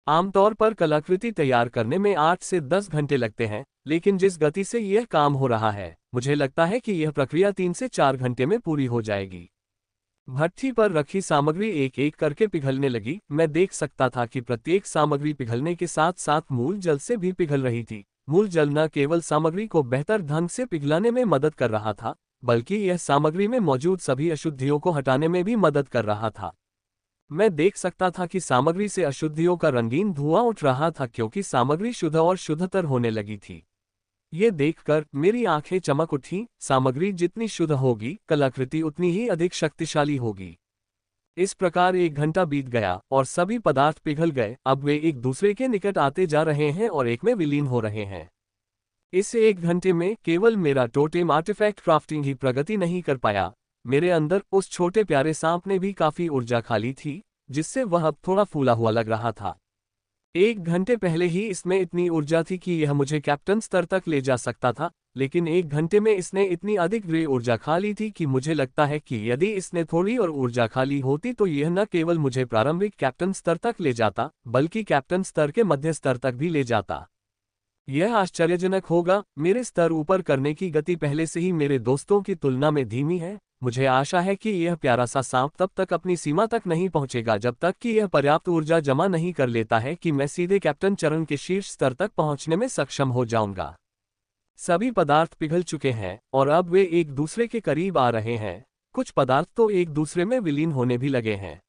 आमतौर पर कलाकृति तैयार करने में 8 से 10 घंटे लगते हैं, लेकिन जिस गति से यह काम हो रहा है मुझे लगता है कि यह प्रक्रिया 3 से 4 घंटे में पूरी हो जाएगी। भट्ठी पर रखी सामग्री एक एक करके पिघलने लगी। मैं देख सकता था कि प्रत्येक सामग्री पिघलने के साथ साथ मूल जल से भी पिघल रही थी। मूल जल न केवल सामग्री को बेहतर ढंग से पिघलाने में मदद कर रहा था, बल्कि यह सामग्री में मौजूद सभी अशुद्धियों को हटाने में भी मदद कर रहा था। मैं देख सकता था कि सामग्री से अशुद्धियों का रंगीन धुआं उठ रहा था क्योंकि सामग्री शुद्ध और शुद्धतर होने लगी थी। ये देखकर मेरी आंखें चमक उठीं। सामग्री जितनी शुद्ध होगी, कलाकृति उतनी ही अधिक शक्तिशाली होगी। इस प्रकार 1 घंटा बीत गया और सभी पदार्थ पिघल गए। अब वे एक दूसरे के निकट आते जा रहे हैं और एक में विलीन हो रहे हैं। इस 1 घंटे में केवल मेरा टोटेम आर्टिफैक्ट क्राफ्टिंग ही प्रगति नहीं कर पाया, मेरे अंदर उस छोटे प्यारे सांप ने भी काफी ऊर्जा खाली थी, जिससे वह अब थोड़ा फूला हुआ लग रहा था। 1 घंटे पहले ही इसमें इतनी ऊर्जा थी कि यह मुझे कैप्टन स्तर तक ले जा सकता था, लेकिन 1 घंटे में इसने इतनी अधिक ग्रे ऊर्जा खा ली थी कि मुझे लगता है कि यदि इसने थोड़ी और ऊर्जा खाली होती तो यह न केवल मुझे प्रारंभिक कैप्टन स्तर तक ले जाता, बल्कि कैप्टन स्तर के मध्य स्तर तक भी ले जाता। यह आश्चर्यजनक होगा, मेरे स्तर ऊपर करने की गति पहले से ही मेरे दोस्तों की तुलना में धीमी है। मुझे आशा है कि यह प्यारा सा सांप तब तक अपनी सीमा तक नहीं पहुंचेगा जब तक कि यह पर्याप्त ऊर्जा जमा नहीं कर लेता है कि मैं सीधे कैप्टन चरण के शीर्ष स्तर तक पहुंचने में सक्षम हो जाऊंगा। सभी पदार्थ पिघल चुके हैं और अब वे एक दूसरे के करीब आ रहे हैं। कुछ पदार्थ तो एक दूसरे में विलीन होने भी लगे हैं।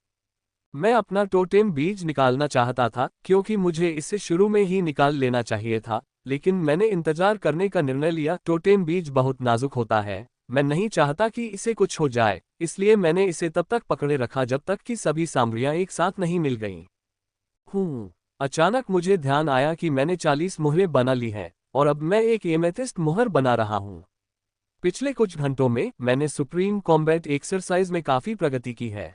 मैं अपना टोटेम बीज निकालना चाहता था क्योंकि मुझे इसे शुरू में ही निकाल लेना चाहिए था, लेकिन मैंने इंतजार करने का निर्णय लिया। टोटेम बीज बहुत नाजुक होता है, मैं नहीं चाहता कि इसे कुछ हो जाए, इसलिए मैंने इसे तब तक पकड़े रखा जब तक कि सभी सामग्रियां एक साथ नहीं मिल गईं। अचानक मुझे ध्यान आया कि मैंने 40 मुहरें बना ली हैं और अब मैं एक एमेथिस्ट मुहर बना रहा हूं। पिछले कुछ घंटों में मैंने सुप्रीम कॉम्बैट एक्सरसाइज में काफी प्रगति की है।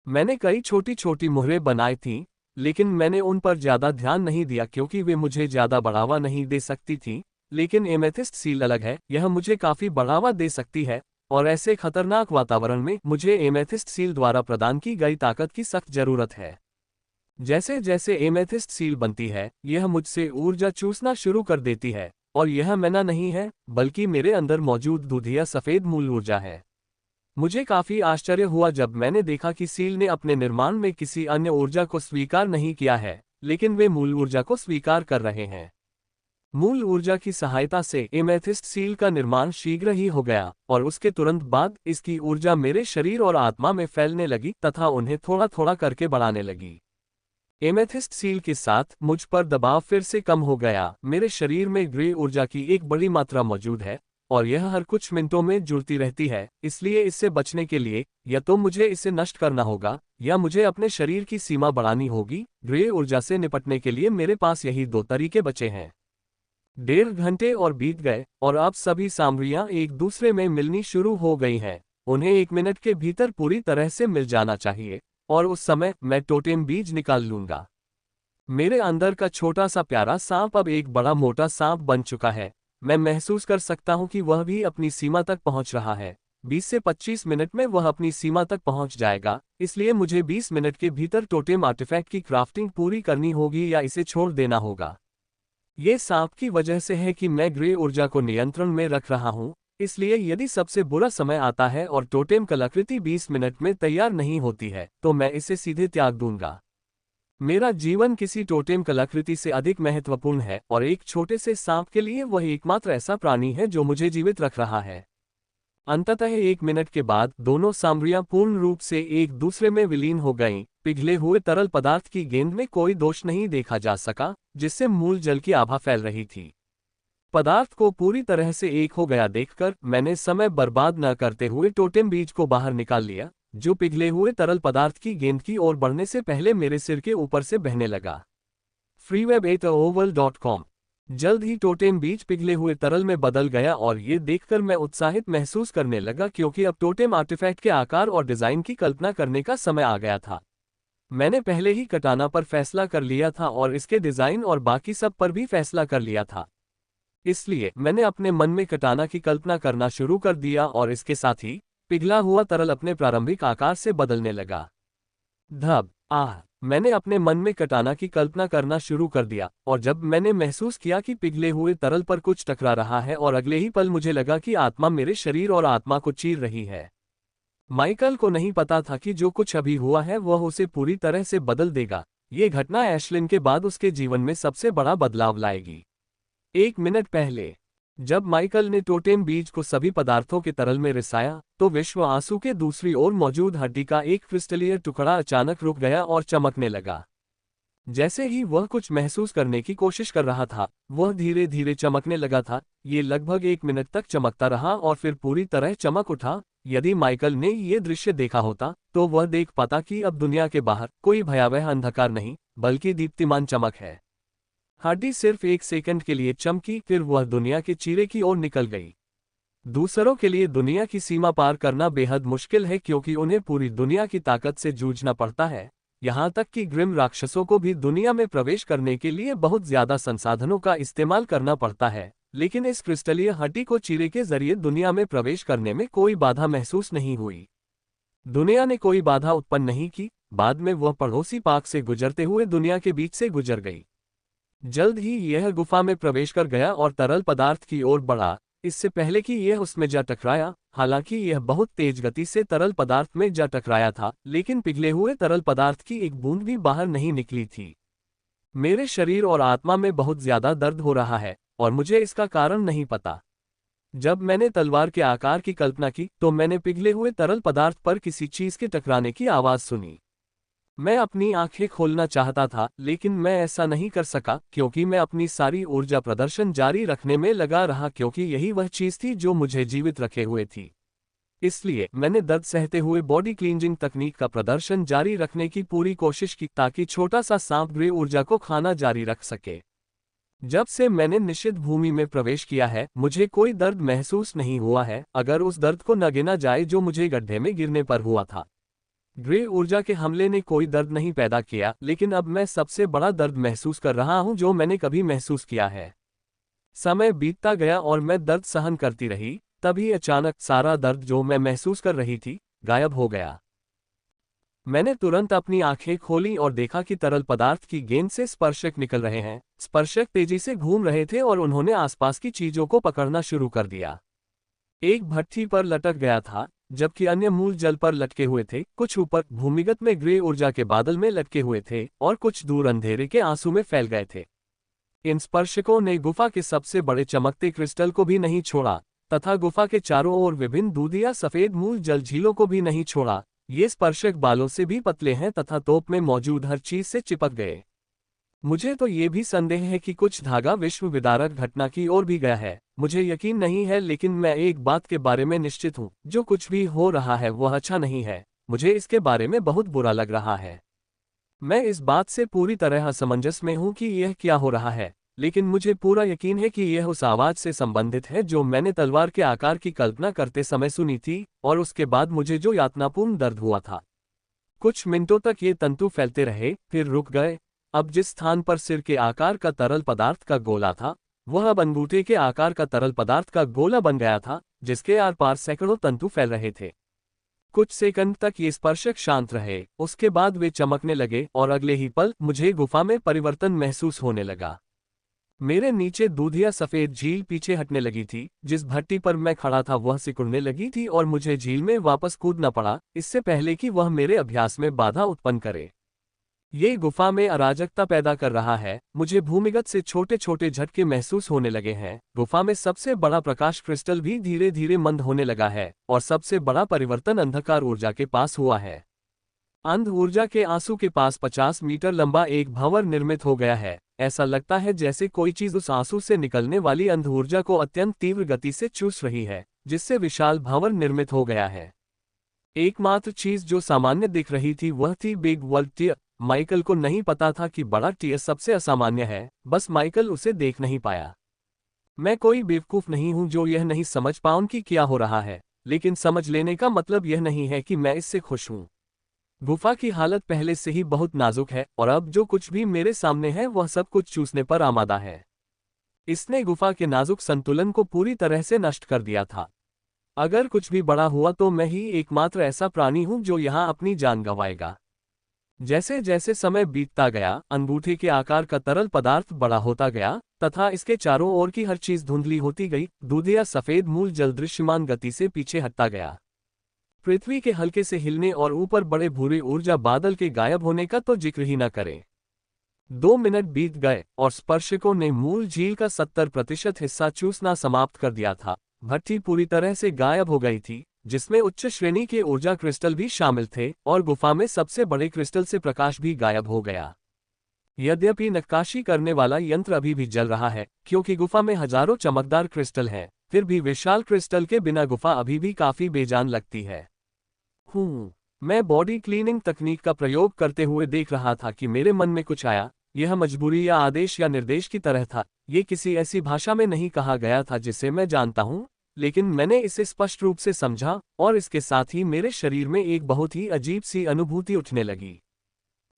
मैंने कई छोटी छोटी मुहरें बनाई थीं, लेकिन मैंने उन पर ज्यादा ध्यान नहीं दिया क्योंकि वे मुझे ज्यादा बढ़ावा नहीं दे सकती थीं। लेकिन एमेथिस्ट सील अलग है, यह मुझे काफी बढ़ावा दे सकती है, और ऐसे खतरनाक वातावरण में मुझे एमेथिस्ट सील द्वारा प्रदान की गई ताकत की सख्त जरूरत है। जैसे जैसे एमेथिस्ट सील बनती है, यह मुझसे ऊर्जा चूसना शुरू कर देती है, और यह मैना नहीं है, बल्कि मेरे अंदर मौजूद दूधिया सफेद मूल ऊर्जा है। मुझे काफी आश्चर्य हुआ जब मैंने देखा कि सील ने अपने निर्माण में किसी अन्य ऊर्जा को स्वीकार नहीं किया है, लेकिन वे मूल ऊर्जा को स्वीकार कर रहे हैं। मूल ऊर्जा की सहायता से एमेथिस्ट सील का निर्माण शीघ्र ही हो गया, और उसके तुरंत बाद इसकी ऊर्जा मेरे शरीर और आत्मा में फैलने लगी तथा उन्हें थोड़ा थोड़ा करके बढ़ाने लगी। एमेथिस्ट सील के साथ मुझ पर दबाव फिर से कम हो गया। मेरे शरीर में ग्रे ऊर्जा की एक बड़ी मात्रा मौजूद है, और यह हर कुछ मिनटों में जुड़ती रहती है, इसलिए इससे बचने के लिए या तो मुझे इसे नष्ट करना होगा या मुझे अपने शरीर की सीमा बढ़ानी होगी। ग्रे ऊर्जा से निपटने के लिए मेरे पास यही 2 तरीके बचे हैं। 1.5 घंटे और बीत गए और अब सभी सामग्रियां एक दूसरे में मिलनी शुरू हो गई हैं। उन्हें 1 मिनट के भीतर पूरी तरह से मिल जाना चाहिए, और उस समय मैं टोटेम बीज निकाल लूंगा। मेरे अंदर का छोटा सा प्यारा सांप अब एक बड़ा मोटा सांप बन चुका है। मैं महसूस कर सकता हूं कि वह भी अपनी सीमा तक पहुंच रहा है। 20 से 25 मिनट में वह अपनी सीमा तक पहुंच जाएगा, इसलिए मुझे 20 मिनट के भीतर टोटेम आर्टिफैक्ट की क्राफ्टिंग पूरी करनी होगी या इसे छोड़ देना होगा। ये सांप की वजह से है कि मैं ग्रे ऊर्जा को नियंत्रण में रख रहा हूं, इसलिए यदि सबसे बुरा समय आता है और टोटेम कलाकृति 20 मिनट में तैयार नहीं होती है, तो मैं इसे सीधे त्याग दूंगा। मेरा जीवन किसी टोटेम कलाकृति से अधिक महत्वपूर्ण है, और एक छोटे से सांप के लिए वह एकमात्र ऐसा प्राणी है जो मुझे जीवित रख रहा है। अंततः 1 मिनट के बाद दोनों सामग्रियां पूर्ण रूप से एक दूसरे में विलीन हो गईं। पिघले हुए तरल पदार्थ की गेंद में कोई दोष नहीं देखा जा सका, जिससे मूल जल की आभा फैल रही थी। पदार्थ को पूरी तरह से एक हो गया देखकर मैंने समय बर्बाद न करते हुए टोटेम बीज को बाहर निकाल लिया, जो पिघले हुए तरल पदार्थ की गेंद की ओर बढ़ने से पहले मेरे सिर के ऊपर से बहने लगा। freeweb8oval.com। जल्द ही टोटेम बीज पिघले हुए तरल में बदल गया, और ये देखकर मैं उत्साहित महसूस करने लगा क्योंकि अब टोटेम आर्टिफैक्ट के आकार और डिजाइन की कल्पना करने का समय आ गया था। मैंने पहले ही कटाना पर फैसला कर लिया था और इसके डिजाइन और बाकी सब पर भी फैसला कर लिया था। इसलिए मैंने अपने मन में कटाना की कल्पना करना शुरू कर दिया और इसके साथ ही पिघला हुआ तरल अपने प्रारंभिक आकार से बदलने लगा। धब आह, मैंने अपने मन में कटाना की कल्पना करना शुरू कर दिया और जब मैंने महसूस किया कि पिघले हुए तरल पर कुछ टकरा रहा है और अगले ही पल मुझे लगा कि आत्मा मेरे शरीर और आत्मा को चीर रही है। माइकल को नहीं पता था कि जो कुछ अभी हुआ है वह उसे पूरी तरह से बदल देगा। ये घटना एश्लिन के बाद उसके जीवन में सबसे बड़ा बदलाव लाएगी। 1 मिनट पहले जब माइकल ने टोटेम बीज को सभी पदार्थों के तरल में रिसाया तो विश्व आंसू के दूसरी ओर मौजूद हड्डी का एक क्रिस्टलीय टुकड़ा अचानक रुक गया और चमकने लगा। जैसे ही वह कुछ महसूस करने की कोशिश कर रहा था, वह धीरे धीरे चमकने लगा था। ये लगभग 1 मिनट तक चमकता रहा और फिर पूरी तरह चमक उठा। यदि माइकल ने ये दृश्य देखा होता तो वह देख पाता कि अब दुनिया के बाहर कोई भयावह अंधकार नहीं, बल्कि दीप्तिमान चमक है। हड्डी सिर्फ 1 सेकंड के लिए चमकी, फिर वह दुनिया के चीरे की ओर निकल गई। दूसरों के लिए दुनिया की सीमा पार करना बेहद मुश्किल है क्योंकि उन्हें पूरी दुनिया की ताकत से जूझना पड़ता है। यहाँ तक कि ग्रिम राक्षसों को भी दुनिया में प्रवेश करने के लिए बहुत ज्यादा संसाधनों का इस्तेमाल करना पड़ता है, लेकिन इस क्रिस्टलीय हड्डी को चीरे के जरिए दुनिया में प्रवेश करने में कोई बाधा महसूस नहीं हुई। दुनिया ने कोई बाधा उत्पन्न नहीं की। बाद में वह पड़ोसी पाक से गुजरते हुए दुनिया के बीच से गुजर गई। जल्द ही यह गुफा में प्रवेश कर गया और तरल पदार्थ की ओर बढ़ा, इससे पहले कि यह उसमें जा टकराया। हालांकि यह बहुत तेज गति से तरल पदार्थ में जा टकराया था, लेकिन पिघले हुए तरल पदार्थ की एक बूंद भी बाहर नहीं निकली थी। मेरे शरीर और आत्मा में बहुत ज्यादा दर्द हो रहा है और मुझे इसका कारण नहीं पता। जब मैंने तलवार के आकार की कल्पना की तो मैंने पिघले हुए तरल पदार्थ पर किसी चीज के टकराने की आवाज सुनी। मैं अपनी आंखें खोलना चाहता था, लेकिन मैं ऐसा नहीं कर सका क्योंकि मैं अपनी सारी ऊर्जा प्रदर्शन जारी रखने में लगा रहा, क्योंकि यही वह चीज थी जो मुझे जीवित रखे हुए थी। इसलिए मैंने दर्द सहते हुए बॉडी क्लींजिंग तकनीक का प्रदर्शन जारी रखने की पूरी कोशिश की ताकि छोटा सा सांप ग्रे ऊर्जा को खाना जारी रख सके। जब से मैंने निषिद्ध भूमि में प्रवेश किया है, मुझे कोई दर्द महसूस नहीं हुआ है, अगर उस दर्द को न गिना जाए जो मुझे गड्ढे में गिरने पर हुआ था। ग्रे ऊर्जा के हमले ने कोई दर्द नहीं पैदा किया, लेकिन अब मैं सबसे बड़ा दर्द महसूस कर रहा हूं जो मैंने कभी महसूस किया है। समय बीतता गया और मैं दर्द सहन करती रही, तभी अचानक सारा दर्द जो मैं महसूस कर रही थी गायब हो गया। मैंने तुरंत अपनी आंखें खोली और देखा कि तरल पदार्थ की गेंद से स्पर्शक निकल रहे हैं। स्पर्शक तेजी से घूम रहे थे और उन्होंने आसपास की चीजों को पकड़ना शुरू कर दिया। एक भट्ठी पर लटक गया था, जबकि अन्य मूल जल पर लटके हुए थे। कुछ ऊपर भूमिगत में ग्रे ऊर्जा के बादल में लटके हुए थे और कुछ दूर अंधेरे के आंसू में फैल गए थे। इन स्पर्शकों ने गुफा के सबसे बड़े चमकते क्रिस्टल को भी नहीं छोड़ा तथा गुफा के चारों ओर विभिन्न दूधिया सफेद मूल जल झीलों को भी नहीं छोड़ा। ये स्पर्शक बालों से भी पतले हैं तथा तोप में मौजूद हर चीज से चिपक गए। मुझे तो ये भी संदेह है कि कुछ धागा विश्व विदारक घटना की ओर भी गया है। मुझे यकीन नहीं है, लेकिन मैं एक बात के बारे में निश्चित हूँ, जो कुछ भी हो रहा है वह अच्छा नहीं है। मुझे इसके बारे में बहुत बुरा लग रहा है। मैं इस बात से पूरी तरह असमंजस में हूँ कि यह क्या हो रहा है, लेकिन मुझे पूरा यकीन है कि यह उस आवाज से संबंधित है जो मैंने तलवार के आकार की कल्पना करते समय सुनी थी और उसके बाद मुझे जो यातनापूर्ण दर्द हुआ था। कुछ मिनटों तक ये तंतु फैलते रहे, फिर रुक गए। अब जिस स्थान पर सिर के आकार का तरल पदार्थ का गोला था, वह अब अंगूठे के आकार का तरल पदार्थ का गोला बन गया था, जिसके आर पार सैकड़ों तंतु फैल रहे थे। कुछ सेकंड तक ये स्पर्शक शांत रहे, उसके बाद वे चमकने लगे और अगले ही पल मुझे गुफा में परिवर्तन महसूस होने लगा। मेरे नीचे दूधिया सफेद झील पीछे हटने लगी थी। जिस भट्टी पर मैं खड़ा था वह सिकुड़ने लगी थी और मुझे झील में वापस कूदना पड़ा, इससे पहले कि वह मेरे अभ्यास में बाधा उत्पन्न करे। ये गुफा में अराजकता पैदा कर रहा है। मुझे भूमिगत से छोटे छोटे झटके महसूस होने लगे हैं। गुफा में सबसे बड़ा प्रकाश क्रिस्टल भी धीरे धीरे मंद होने लगा है और सबसे बड़ा परिवर्तन अंधकार ऊर्जा के पास हुआ है। अंध ऊर्जा के आंसू के पास 50 मीटर लंबा एक भंवर निर्मित हो गया है। ऐसा लगता है जैसे कोई चीज उस आंसू से निकलने वाली अंध ऊर्जा को अत्यंत तीव्र गति से चूस रही है, जिससे विशाल भंवर निर्मित हो गया है। एकमात्र चीज जो सामान्य दिख रही थी वह थी बिग वर्ल्ड टीयर। माइकल को नहीं पता था कि बड़ा टीयर सबसे असामान्य है, बस माइकल उसे देख नहीं पाया। मैं कोई बेवकूफ नहीं हूं जो यह नहीं समझ पाऊं कि क्या हो रहा है, लेकिन समझ लेने का मतलब यह नहीं है कि मैं इससे खुश हूं। गुफा की हालत पहले से ही बहुत नाजुक है और अब जो कुछ भी मेरे सामने है वह सब कुछ चूसने पर आमादा है। इसने गुफा के नाजुक संतुलन को पूरी तरह से नष्ट कर दिया था। अगर कुछ भी बड़ा हुआ तो मैं ही एकमात्र ऐसा प्राणी हूं जो यहां अपनी जान गंवाएगा। जैसे जैसे समय बीतता गया, अंगूठे के आकार का तरल पदार्थ बड़ा होता गया तथा इसके चारों ओर की हर चीज धुंधली होती गई। दूधिया सफेद मूल जल दृश्यमान गति से पीछे हटता गया। पृथ्वी के हल्के से हिलने और ऊपर बड़े भूरे ऊर्जा बादल के गायब होने का तो जिक्र ही न करें। 2 मिनट बीत गए और स्पर्शकों ने मूल झील का 70% हिस्सा चूसना समाप्त कर दिया था। भट्टी पूरी तरह से गायब हो गई थी, जिसमें उच्च श्रेणी के ऊर्जा क्रिस्टल भी शामिल थे और गुफा में सबसे बड़े क्रिस्टल से प्रकाश भी गायब हो गया। यद्यपि नक्काशी करने वाला यंत्र अभी भी जल रहा है, क्योंकि गुफा में हजारों चमकदार क्रिस्टल हैं, फिर भी विशाल क्रिस्टल के बिना गुफा अभी भी काफी बेजान लगती है। मैं बॉडी क्लीनिंग तकनीक का प्रयोग करते हुए देख रहा था कि मेरे मन में कुछ आया। यह मजबूरी या आदेश या निर्देश की तरह था। ये किसी ऐसी भाषा में नहीं कहा गया था जिसे मैं जानता हूं, लेकिन मैंने इसे स्पष्ट रूप से समझा और इसके साथ ही मेरे शरीर में एक बहुत ही अजीब सी अनुभूति उठने लगी।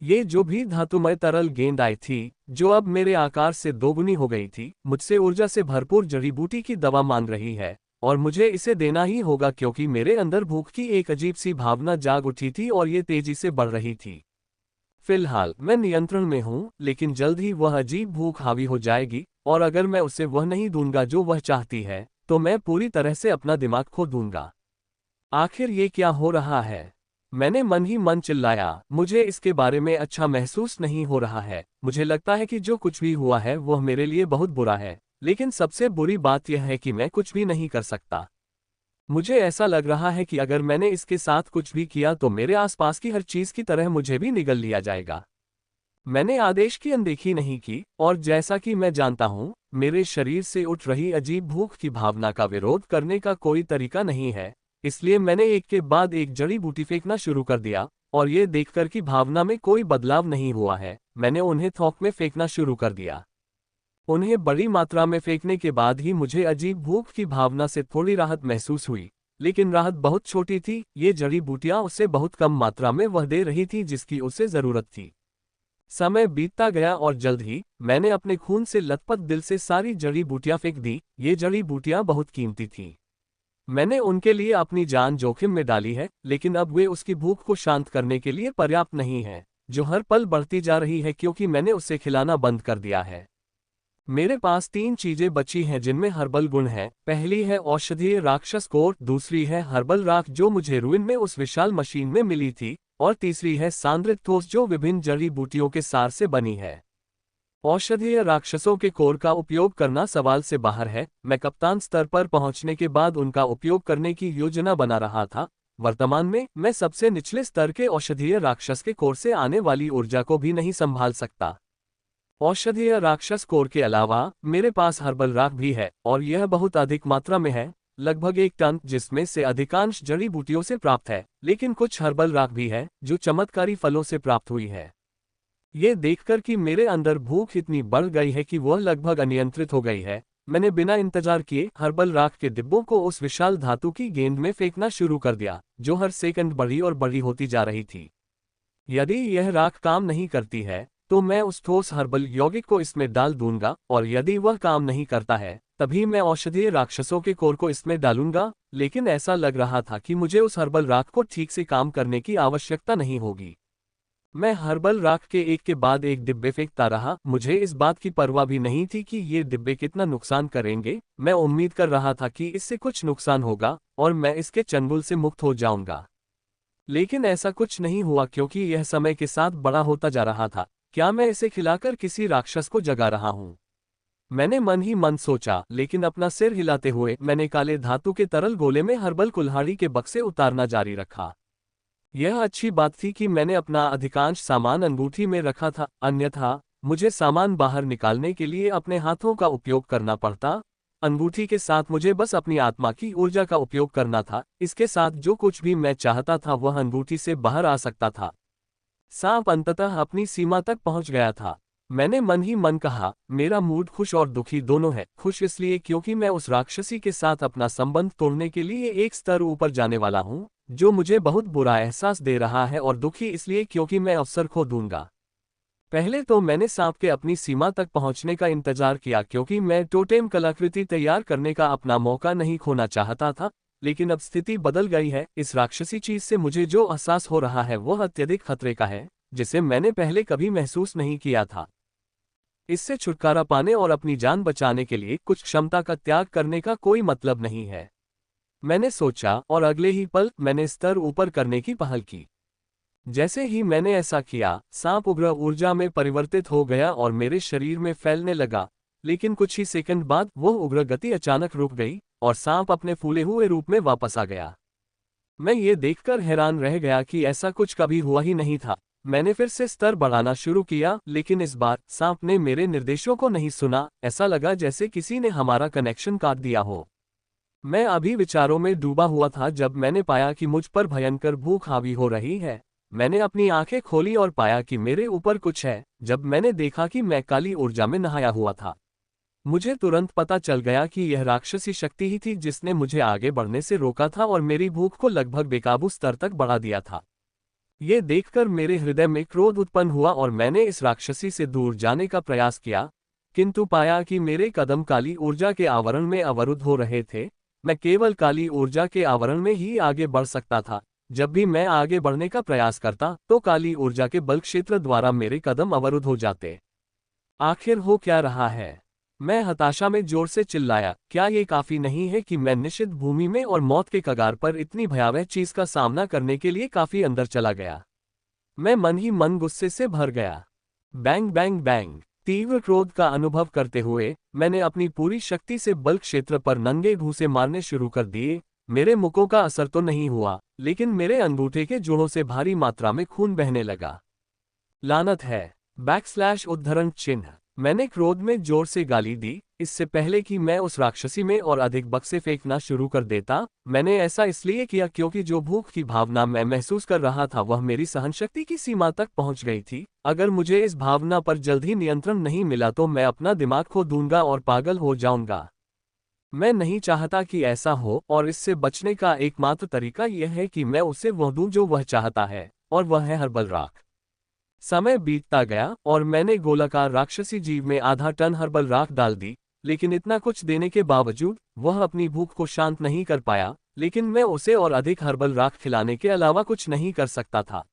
ये जो भी धातुमय तरल गेंद आई थी, जो अब मेरे आकार से दोगुनी हो गई थी, मुझसे ऊर्जा से भरपूर जड़ी बूटी की दवा मांग रही है और मुझे इसे देना ही होगा, क्योंकि मेरे अंदर भूख की एक अजीब सी भावना जाग उठी थी और ये तेजी से बढ़ रही थी। फिलहाल मैं नियंत्रण में हूं, लेकिन जल्द ही वह अजीब भूख हावी हो जाएगी और अगर मैं उसे वह नहीं दूंगा जो वह चाहती है, तो मैं पूरी तरह से अपना दिमाग खो दूंगा। आखिर ये क्या हो रहा है? मैंने मन ही मन चिल्लाया। मुझे इसके बारे में अच्छा महसूस नहीं हो रहा है। मुझे लगता है कि जो कुछ भी हुआ है वह मेरे लिए बहुत बुरा है, लेकिन सबसे बुरी बात यह है कि मैं कुछ भी नहीं कर सकता। मुझे ऐसा लग रहा है कि अगर मैंने इसके साथ कुछ भी किया तो मेरे आसपास की हर चीज की तरह मुझे भी निगल लिया जाएगा। मैंने आदेश की अनदेखी नहीं की और जैसा कि मैं जानता हूं, मेरे शरीर से उठ रही अजीब भूख की भावना का विरोध करने का कोई तरीका नहीं है, इसलिए मैंने एक के बाद एक जड़ी बूटी फेंकना शुरू कर दिया और ये देखकर कि भावना में कोई बदलाव नहीं हुआ है, मैंने उन्हें थोक में फेंकना शुरू कर दिया। उन्हें बड़ी मात्रा में फेंकने के बाद ही मुझे अजीब भूख की भावना से थोड़ी राहत महसूस हुई, लेकिन राहत बहुत छोटी थी। ये जड़ी बूटियां उसे बहुत कम मात्रा में वह दे रही थी जिसकी उसे जरूरत थी। समय बीतता गया और जल्द ही मैंने अपने खून से लथपथ दिल से सारी जड़ी बूटियां फेंक दी। ये जड़ी बूटियां बहुत कीमती थीं। मैंने उनके लिए अपनी जान जोखिम में डाली है, लेकिन अब वे उसकी भूख को शांत करने के लिए पर्याप्त नहीं है, जो हर पल बढ़ती जा रही है क्योंकि मैंने उसे खिलाना बंद कर दिया है। मेरे पास 3 चीजें बची हैं जिनमें हर्बल गुण है। पहली है औषधीय राक्षस कोर, दूसरी है हर्बल राख जो मुझे रुइन में उस विशाल मशीन में मिली थी, और तीसरी है सांद्रित ठोस जो विभिन्न जड़ी बूटियों के सार से बनी है। औषधीय राक्षसों के कोर का उपयोग करना सवाल से बाहर है। मैं कप्तान स्तर पर पहुंचने के बाद उनका उपयोग करने की योजना बना रहा था। वर्तमान में मैं सबसे निचले स्तर के औषधीय राक्षस के कोर से आने वाली ऊर्जा को भी नहीं संभाल सकता। औषधीय राक्षस कोर के अलावा मेरे पास हर्बल राख भी है और यह बहुत अधिक मात्रा में है, लगभग 1 टन, जिसमें से अधिकांश जड़ी बूटियों से प्राप्त है, लेकिन कुछ हर्बल राख भी है जो चमत्कारी फलों से प्राप्त हुई है। ये देखकर कि मेरे अंदर भूख इतनी बढ़ गई है कि वह लगभग अनियंत्रित हो गई है, मैंने बिना इंतजार किए हर्बल राख के डिब्बों को उस विशाल धातु की गेंद में फेंकना शुरू कर दिया, जो हर सेकंड बड़ी और बड़ी होती जा रही थी। यदि यह राख काम नहीं करती है तो मैं उस ठोस हर्बल यौगिक को इसमें डाल दूंगा, और यदि वह काम नहीं करता है तभी मैं औषधीय राक्षसों के कोर को इसमें डालूंगा। लेकिन ऐसा लग रहा था कि मुझे उस हर्बल राख को ठीक से काम करने की आवश्यकता नहीं होगी। मैं हर्बल राख के एक के बाद एक डिब्बे फेंकता रहा। मुझे इस बात की परवाह भी नहीं थी कि ये डिब्बे कितना नुकसान करेंगे। मैं उम्मीद कर रहा था कि इससे कुछ नुकसान होगा और मैं इसके चंगुल से मुक्त हो जाऊंगा, लेकिन ऐसा कुछ नहीं हुआ क्योंकि यह समय के साथ बड़ा होता जा रहा था। क्या मैं इसे खिलाकर किसी राक्षस को जगा रहा हूं? मैंने मन ही मन सोचा, लेकिन अपना सिर हिलाते हुए मैंने काले धातु के तरल गोले में हर्बल कुल्हाड़ी के बक्से उतारना जारी रखा। यह अच्छी बात थी कि मैंने अपना अधिकांश सामान अंगूठी में रखा था, अन्यथा मुझे सामान बाहर निकालने के लिए अपने हाथों का उपयोग करना पड़ता। अंगूठी के साथ मुझे बस अपनी आत्मा की ऊर्जा का उपयोग करना था। इसके साथ जो कुछ भी मैं चाहता था वह अंगूठी से बाहर आ सकता था। सांप अंततः अपनी सीमा तक पहुंच गया था। मैंने मन ही मन कहा, मेरा मूड खुश और दुखी दोनों है। खुश इसलिए क्योंकि मैं उस राक्षसी के साथ अपना संबंध तोड़ने के लिए एक स्तर ऊपर जाने वाला हूँ, जो मुझे बहुत बुरा एहसास दे रहा है, और दुखी इसलिए क्योंकि मैं अवसर खो दूंगा। पहले तो मैंने सांप के अपनी सीमा तक पहुंचने का इंतजार किया, क्योंकि मैं टोटेम कलाकृति तैयार करने का अपना मौका नहीं खोना चाहता था। लेकिन अब स्थिति बदल गई है। इस राक्षसी चीज से मुझे जो एहसास हो रहा है वह अत्यधिक खतरे का है, जिसे मैंने पहले कभी महसूस नहीं किया था। इससे छुटकारा पाने और अपनी जान बचाने के लिए कुछ क्षमता का त्याग करने का कोई मतलब नहीं है, मैंने सोचा, और अगले ही पल मैंने स्तर ऊपर करने की पहल की। जैसे ही मैंने ऐसा किया, सांप उग्र ऊर्जा में परिवर्तित हो गया और मेरे शरीर में फैलने लगा। लेकिन कुछ ही सेकंड बाद वह उग्र गति अचानक रुक गई और सांप अपने फूले हुए रूप में वापस आ गया। मैं ये देखकर हैरान रह गया कि ऐसा कुछ कभी हुआ ही नहीं था। मैंने फिर से स्तर बढ़ाना शुरू किया, लेकिन इस बार सांप ने मेरे निर्देशों को नहीं सुना। ऐसा लगा जैसे किसी ने हमारा कनेक्शन काट दिया हो। मैं अभी विचारों में डूबा हुआ था जब मैंने पाया कि मुझ पर भयंकर भूख हावी हो रही है। मैंने अपनी आंखें खोली और पाया कि मेरे ऊपर कुछ है। जब मैंने देखा कि मैं काली ऊर्जा में नहाया हुआ था, मुझे तुरंत पता चल गया कि यह राक्षसी शक्ति ही थी जिसने मुझे आगे बढ़ने से रोका था और मेरी भूख को लगभग बेकाबू स्तर तक बढ़ा दिया था। ये देखकर मेरे हृदय में क्रोध उत्पन्न हुआ और मैंने इस राक्षसी से दूर जाने का प्रयास किया, किंतु पाया कि मेरे कदम काली ऊर्जा के आवरण में अवरुद्ध हो रहे थे। मैं केवल काली ऊर्जा के आवरण में ही आगे बढ़ सकता था। जब भी मैं आगे बढ़ने का प्रयास करता तो काली ऊर्जा के बल क्षेत्र द्वारा मेरे कदम अवरुद्ध हो जाते। आखिर हो क्या रहा है? मैं हताशा में जोर से चिल्लाया, क्या ये काफी नहीं है कि मैं निषिद्ध भूमि में और मौत के कगार पर इतनी भयावह चीज का सामना करने के लिए काफी अंदर चला गया? मैं मन ही मन गुस्से से भर गया। Bang bang bang. तीव्र क्रोध का अनुभव करते हुए मैंने अपनी पूरी शक्ति से बल क्षेत्र पर नंगे घूंसे मारने शुरू कर दिए। मेरे मुक्कों का असर तो नहीं हुआ, लेकिन मेरे अंगूठे के जोड़ों से भारी मात्रा में खून बहने लगा। लानत है! उद्धरण चिन्ह। मैंने क्रोध में जोर से गाली दी। इससे पहले कि मैं उस राक्षसी में और अधिक बक्से फेंकना शुरू कर देता, मैंने ऐसा इसलिए किया क्योंकि जो भूख की भावना मैं महसूस कर रहा था वह मेरी सहनशक्ति की सीमा तक पहुंच गई थी। अगर मुझे इस भावना पर जल्द ही नियंत्रण नहीं मिला तो मैं अपना दिमाग खो दूंगा और पागल हो जाऊंगा। मैं नहीं चाहता कि ऐसा हो, और इससे बचने का एकमात्र तरीका यह है कि मैं उसे वह दूं जो वह चाहता है, और वह है हर्बल राख। समय बीतता गया और मैंने गोलाकार राक्षसी जीव में आधा टन हर्बल राख डाल दी, लेकिन इतना कुछ देने के बावजूद वह अपनी भूख को शांत नहीं कर पाया। लेकिन मैं उसे और अधिक हर्बल राख खिलाने के अलावा कुछ नहीं कर सकता था।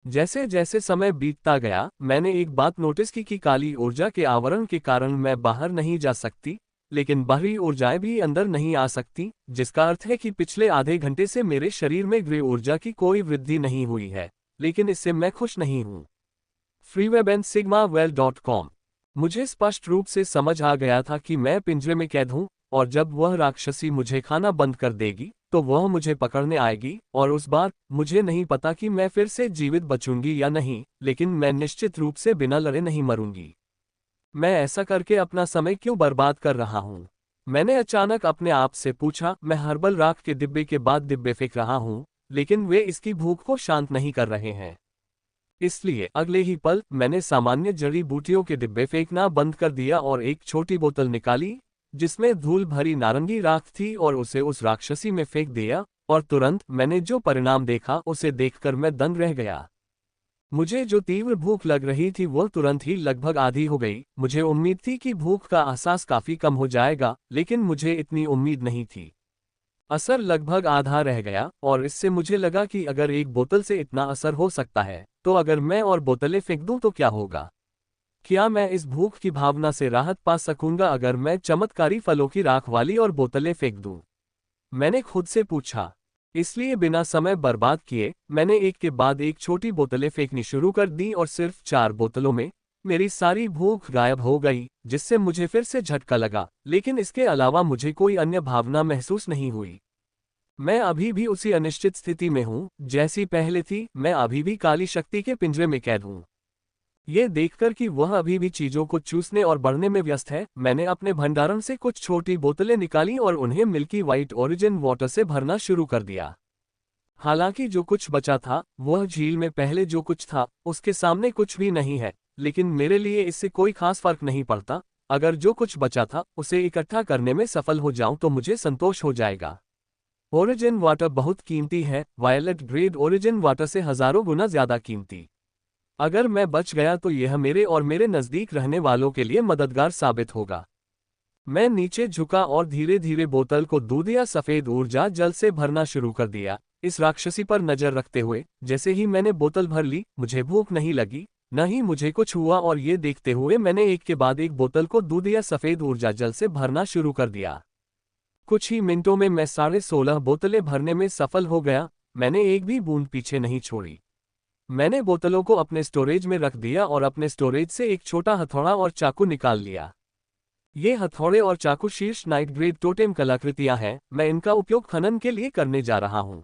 जैसे जैसे समय बीतता गया, मैंने एक बात नोटिस की कि काली ऊर्जा के आवरण के कारण मैं बाहर नहीं जा सकती, लेकिन बाहरी ऊर्जाएं भी अंदर नहीं आ सकती, जिसका अर्थ है कि पिछले आधे घंटे से मेरे शरीर में ग्रे ऊर्जा की कोई वृद्धि नहीं हुई है। लेकिन इससे मैं खुश नहीं हूं। freewebandsigmawell.com। मुझे स्पष्ट रूप से समझ आ गया था कि मैं पिंजरे में कैद हूं, और जब वह राक्षसी मुझे खाना बंद कर देगी तो वह मुझे पकड़ने आएगी, और उस बार मुझे नहीं पता कि मैं फिर से जीवित बचूंगी या नहीं, लेकिन मैं निश्चित रूप से बिना लड़े नहीं मरूंगी। मैं ऐसा करके अपना समय क्यों बर्बाद कर रहा हूं? मैंने अचानक अपने आप से पूछा। मैं हर्बल राख के डिब्बे के बाद डिब्बे फेंक रहा हूं, लेकिन वे इसकी भूख को शांत नहीं कर रहे हैं। इसलिए अगले ही पल मैंने सामान्य जड़ी बूटियों के डिब्बे फेंकना बंद कर दिया और एक छोटी बोतल निकाली जिसमें धूल भरी नारंगी राख थी, और उसे उस राक्षसी में फेंक दिया। और तुरंत मैंने जो परिणाम देखा उसे देखकर मैं दंग रह गया। मुझे जो तीव्र भूख लग रही थी वह तुरंत ही लगभग आधी हो गई। मुझे उम्मीद थी कि भूख का एहसास काफी कम हो जाएगा, लेकिन मुझे इतनी उम्मीद नहीं थी। असर लगभग आधा रह गया, और इससे मुझे लगा कि अगर एक बोतल से इतना असर हो सकता है, तो अगर मैं और बोतलें फेंक दूं तो क्या होगा? क्या मैं इस भूख की भावना से राहत पा सकूंगा अगर मैं चमत्कारी फलों की राख वाली और बोतलें फेंक दूं? मैंने खुद से पूछा। इसलिए बिना समय बर्बाद किए मैंने एक के बाद एक छोटी बोतलें फेंकनी शुरू कर दी, और सिर्फ 4 बोतलों में मेरी सारी भूख गायब हो गई, जिससे मुझे फिर से झटका लगा। लेकिन इसके अलावा मुझे कोई अन्य भावना महसूस नहीं हुई। मैं अभी भी उसी अनिश्चित स्थिति में हूं जैसी पहले थी। मैं अभी भी काली शक्ति के पिंजरे में कैद हूं। ये देखकर कि वह अभी भी चीजों को चूसने और बढ़ने में व्यस्त है, मैंने अपने भंडारण से कुछ छोटी बोतलें निकाली और उन्हें मिल्की वाइट ओरिजिन वाटर से भरना शुरू कर दिया। हालांकि जो कुछ बचा था वह झील में पहले जो कुछ था उसके सामने कुछ भी नहीं है। लेकिन मेरे लिए इससे कोई खास फर्क नहीं पड़ता। अगर जो कुछ बचा था उसे इकट्ठा करने में सफल हो जाऊं तो मुझे संतोष हो जाएगा। ओरिजिन वाटर बहुत कीमती है, वायलेट ग्रेड ओरिजिन वाटर से हजारों गुना ज्यादा कीमती। अगर मैं बच गया तो यह मेरे और मेरे नजदीक रहने वालों के लिए मददगार साबित होगा। मैं नीचे झुका और धीरे धीरे बोतल को दूध या सफेद ऊर्जा जल से भरना शुरू कर दिया, इस राक्षसी पर नजर रखते हुए। जैसे ही मैंने बोतल भर ली, मुझे भूख नहीं लगी, न ही मुझे कुछ हुआ, और ये देखते हुए मैंने एक के बाद एक बोतल को दूध या सफेद ऊर्जा जल से भरना शुरू कर दिया। कुछ ही मिनटों में मैं 16.5 बोतलें भरने में सफल हो गया। मैंने एक भी बूंद पीछे नहीं छोड़ी। मैंने बोतलों को अपने स्टोरेज में रख दिया और अपने स्टोरेज से एक छोटा हथौड़ा और चाकू निकाल लिया। ये हथौड़े और चाकू शीर्ष नाइट ग्रेड टोटेम कलाकृतियां हैं। मैं इनका उपयोग खनन के लिए करने जा रहा हूं।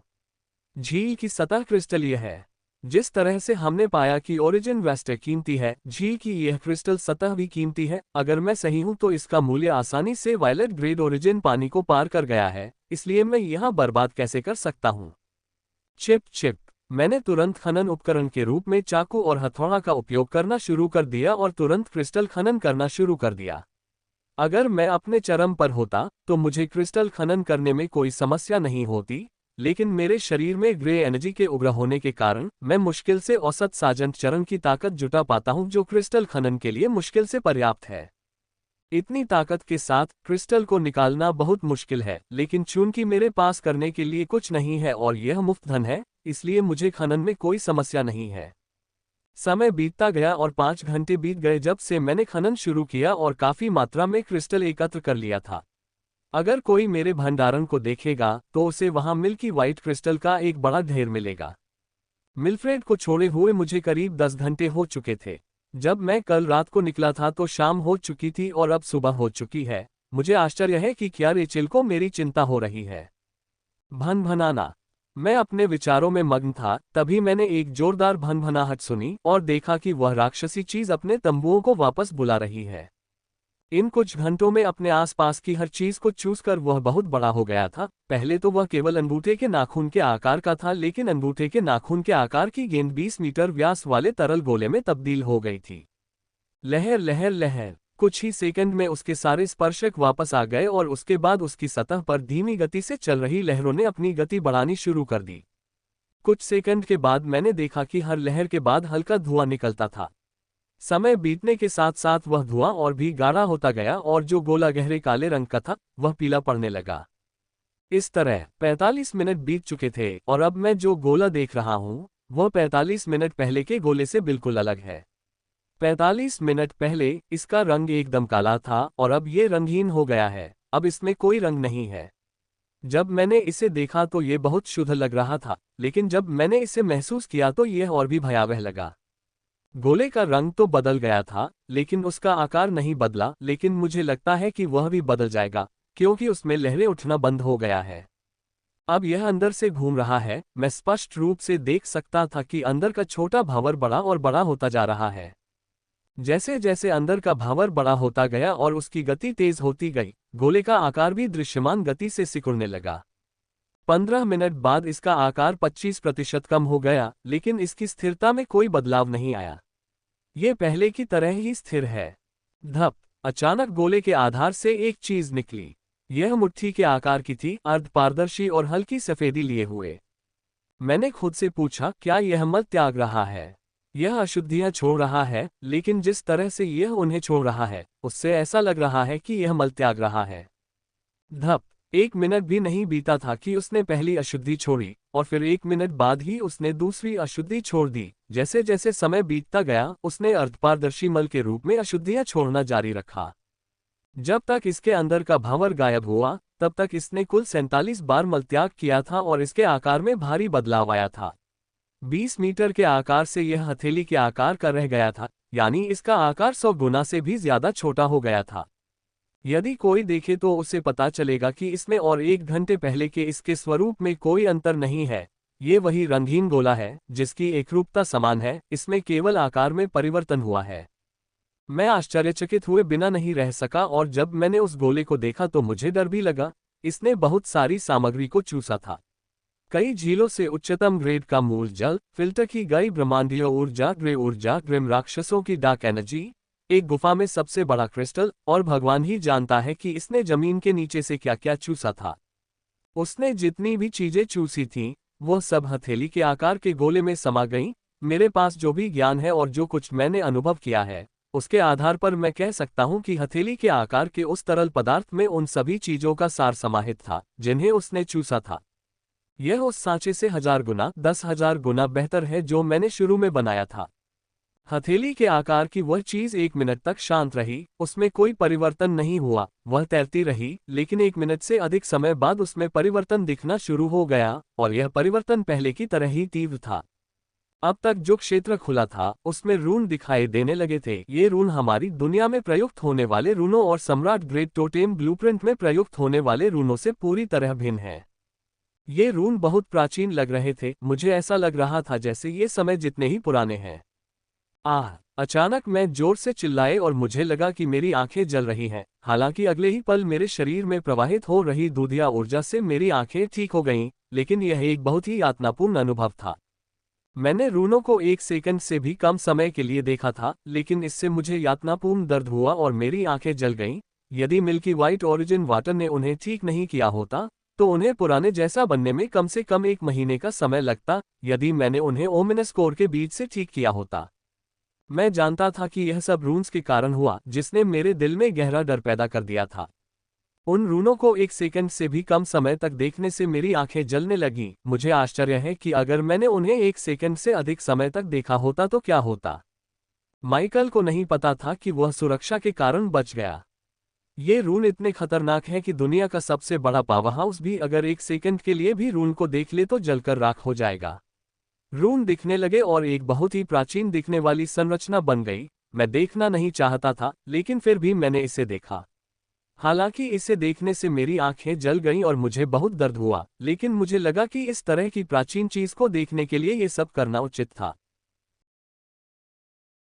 झील की सतह क्रिस्टलीय है। जिस तरह से हमने पाया कि ओरिजिन वेस्ट कीमती है, झील की यह क्रिस्टल सतह भी कीमती है। अगर मैं सही हूं तो इसका मूल्य आसानी से वायलेट ग्रेड ओरिजिन पानी को पार कर गया है, इसलिए मैं यहां बर्बाद कैसे कर सकता हूं। Chip chip. मैंने तुरंत खनन उपकरण के रूप में चाकू और हथौड़ा का उपयोग करना शुरू कर दिया और तुरंत क्रिस्टल खनन करना शुरू कर दिया। अगर मैं अपने चरम पर होता तो मुझे क्रिस्टल खनन करने में कोई समस्या नहीं होती, लेकिन मेरे शरीर में ग्रे एनर्जी के उग्र होने के कारण मैं मुश्किल से औसत साजंत चरण की ताकत जुटा पाता हूं, जो क्रिस्टल खनन के लिए मुश्किल से पर्याप्त है। इतनी ताकत के साथ क्रिस्टल को निकालना बहुत मुश्किल है, लेकिन चूंकि मेरे पास करने के लिए कुछ नहीं है और यह मुफ्त धन है, इसलिए मुझे खनन में कोई समस्या नहीं है। समय बीतता गया और 5 घंटे बीत गए जब से मैंने खनन शुरू किया और काफी मात्रा में क्रिस्टल एकत्र कर लिया था। अगर कोई मेरे भंडारण को देखेगा तो उसे वहां मिल्की वाइट क्रिस्टल का एक बड़ा ढेर मिलेगा। मिल्फ्रेड को छोड़े हुए मुझे करीब 10 घंटे हो चुके थे। जब मैं कल रात को निकला था तो शाम हो चुकी थी और अब सुबह हो चुकी है। मुझे आश्चर्य है कि क्या रेचेल को मेरी चिंता हो रही है। भनभनाना। मैं अपने विचारों में मग्न था, तभी मैंने एक जोरदार भनभनाहट सुनी और देखा कि वह राक्षसी चीज अपने तंबुओं को वापस बुला रही है। इन कुछ घंटों में अपने आसपास की हर चीज को चूसकर वह बहुत बड़ा हो गया था। पहले तो वह केवल अंगूठे के नाखून के आकार का था, लेकिन अंगूठे के नाखून के आकार की गेंद 20 मीटर व्यास वाले तरल गोले में तब्दील हो गई थी। लहर लहर लहर। कुछ ही सेकंड में उसके सारे स्पर्शक वापस आ गए और उसके बाद उसकी सतह पर धीमी गति से चल रही लहरों ने अपनी गति बढ़ानी शुरू कर दी। कुछ सेकंड के बाद मैंने देखा कि हर लहर के बाद हल्का धुआं निकलता था। समय बीतने के साथ साथ वह धुआं और भी गाढ़ा होता गया और जो गोला गहरे काले रंग का था वह पीला पड़ने लगा। इस तरह 45 मिनट बीत चुके थे और अब मैं जो गोला देख रहा हूं वह 45 मिनट पहले के गोले से बिल्कुल अलग है। 45 मिनट पहले इसका रंग एकदम काला था और अब ये रंगहीन हो गया है। अब इसमें कोई रंग नहीं है। जब मैंने इसे देखा तो ये बहुत शुद्ध लग रहा था, लेकिन जब मैंने इसे महसूस किया तो यह और भी भयावह लगा। गोले का रंग तो बदल गया था, लेकिन उसका आकार नहीं बदला। लेकिन मुझे लगता है कि वह भी बदल जाएगा, क्योंकि उसमें लहरें उठना बंद हो गया है। अब यह अंदर से घूम रहा है। मैं स्पष्ट रूप से देख सकता था कि अंदर का छोटा भावर बड़ा और बड़ा होता जा रहा है। जैसे जैसे अंदर का भावर बड़ा होता गया और उसकी गति तेज होती गई, गोले का आकार भी दृश्यमान गति से सिकुड़ने लगा। 15 मिनट बाद इसका आकार 25% कम हो गया, लेकिन इसकी स्थिरता में कोई बदलाव नहीं आया। ये पहले की तरह ही स्थिर है। धप। अचानक गोले के आधार से एक चीज निकली। यह मुट्ठी के आकार की थी, अर्धपारदर्शी और हल्की सफेदी लिए हुए। मैंने खुद से पूछा, क्या यह मल त्याग रहा है? यह अशुद्धियां छोड़ रहा है, लेकिन जिस तरह से यह उन्हें छोड़ रहा है उससे ऐसा लग रहा है कि यह मल त्याग रहा है। धप। 1 मिनट भी नहीं बीता था कि उसने पहली अशुद्धि छोड़ी और फिर 1 मिनट बाद ही उसने दूसरी अशुद्धि छोड़ दी। जैसे जैसे समय बीतता गया उसने अर्धपारदर्शी मल के रूप में अशुद्धियां छोड़ना जारी रखा। जब तक इसके अंदर का भावर गायब हुआ तब तक इसने कुल 47 बार मलत्याग किया था और इसके आकार में भारी बदलाव आया था। 20 मीटर के आकार से यह हथेली के आकार का रह गया था, यानी इसका आकार 100 गुना से भी ज्यादा छोटा हो गया था। यदि कोई देखे तो उसे पता चलेगा कि इसमें और 1 घंटे पहले के इसके स्वरूप में कोई अंतर नहीं है। ये वही रंगहीन गोला है जिसकी एकरूपता समान है, इसमें केवल आकार में परिवर्तन हुआ है। मैं आश्चर्यचकित हुए बिना नहीं रह सका और जब मैंने उस गोले को देखा तो मुझे डर भी लगा। इसने बहुत सारी सामग्री को चूसा था। कई झीलों से उच्चतम ग्रेड का मूल जल, फिल्टर की गई ब्रह्मांडीय ऊर्जा, ग्रे ऊर्जा, ग्रिम राक्षसों की डार्क एनर्जी, एक गुफा में सबसे बड़ा क्रिस्टल, और भगवान ही जानता है कि इसने जमीन के नीचे से क्या क्या चूसा था। उसने जितनी भी चीजें चूसी थीं, वो सब हथेली के आकार के गोले में समा गईं। मेरे पास जो भी ज्ञान है और जो कुछ मैंने अनुभव किया है, उसके आधार पर मैं कह सकता हूं कि हथेली के आकार के उस तरल पदार्थ में उन सभी चीजों का सार समाहित था जिन्हें उसने चूसा था। यह उस सांचे से 1000 गुना, 10,000 गुना बेहतर है जो मैंने शुरू में बनाया था। हथेली के आकार की वह चीज 1 मिनट तक शांत रही, उसमें कोई परिवर्तन नहीं हुआ, वह तैरती रही, लेकिन 1 मिनट से अधिक समय बाद उसमें परिवर्तन दिखना शुरू हो गया, और यह परिवर्तन पहले की तरह ही तीव्र था। अब तक जो क्षेत्र खुला था, उसमें रून दिखाई देने लगे थे। ये रून हमारी दुनिया में प्रयुक्त होने वाले रूनों और सम्राट ग्रेट टोटेम ब्लूप्रिंट में प्रयुक्त होने वाले रूनों से पूरी तरह भिन्न है। ये रून बहुत प्राचीन लग रहे थे, मुझे ऐसा लग रहा था जैसे ये समय जितने ही पुराने हैं। अचानक मैं जोर से चिल्लाए और मुझे लगा कि मेरी आंखें जल रही हैं। हालांकि अगले ही पल मेरे शरीर में प्रवाहित हो रही दूधिया ऊर्जा से मेरी आंखें ठीक हो गईं, लेकिन यह एक बहुत ही यातनापूर्ण अनुभव था। मैंने रूनों को 1 सेकंड से भी कम समय के लिए देखा था, लेकिन इससे मुझे यातनापूर्ण दर्द हुआ और मेरी आंखें जल गईं। यदि मिल्की वाइट ओरिजिन वाटर ने उन्हें ठीक नहीं किया होता, तो उन्हें पुराने जैसा बनने में कम से कम 1 महीने का समय लगता, यदि मैंने उन्हें ओमिनस कोर के बीच से ठीक किया होता। मैं जानता था कि यह सब रून्स के कारण हुआ, जिसने मेरे दिल में गहरा डर पैदा कर दिया था। उन रूनों को 1 सेकंड से भी कम समय तक देखने से मेरी आंखें जलने लगीं। मुझे आश्चर्य है कि अगर मैंने उन्हें 1 सेकंड से अधिक समय तक देखा होता तो क्या होता। माइकल को नहीं पता था कि वह सुरक्षा के कारण बच गया। ये रून इतने खतरनाक हैं कि दुनिया का सबसे बड़ा पावर हाउस भी अगर 1 सेकंड के लिए भी रून को देख ले तो जलकर राख हो जाएगा। रून दिखने लगे और एक बहुत ही प्राचीन दिखने वाली संरचना बन गई। मैं देखना नहीं चाहता था, लेकिन फिर भी मैंने इसे देखा। हालांकि इसे देखने से मेरी आंखें जल गईं और मुझे बहुत दर्द हुआ, लेकिन मुझे लगा कि इस तरह की प्राचीन चीज को देखने के लिए ये सब करना उचित था।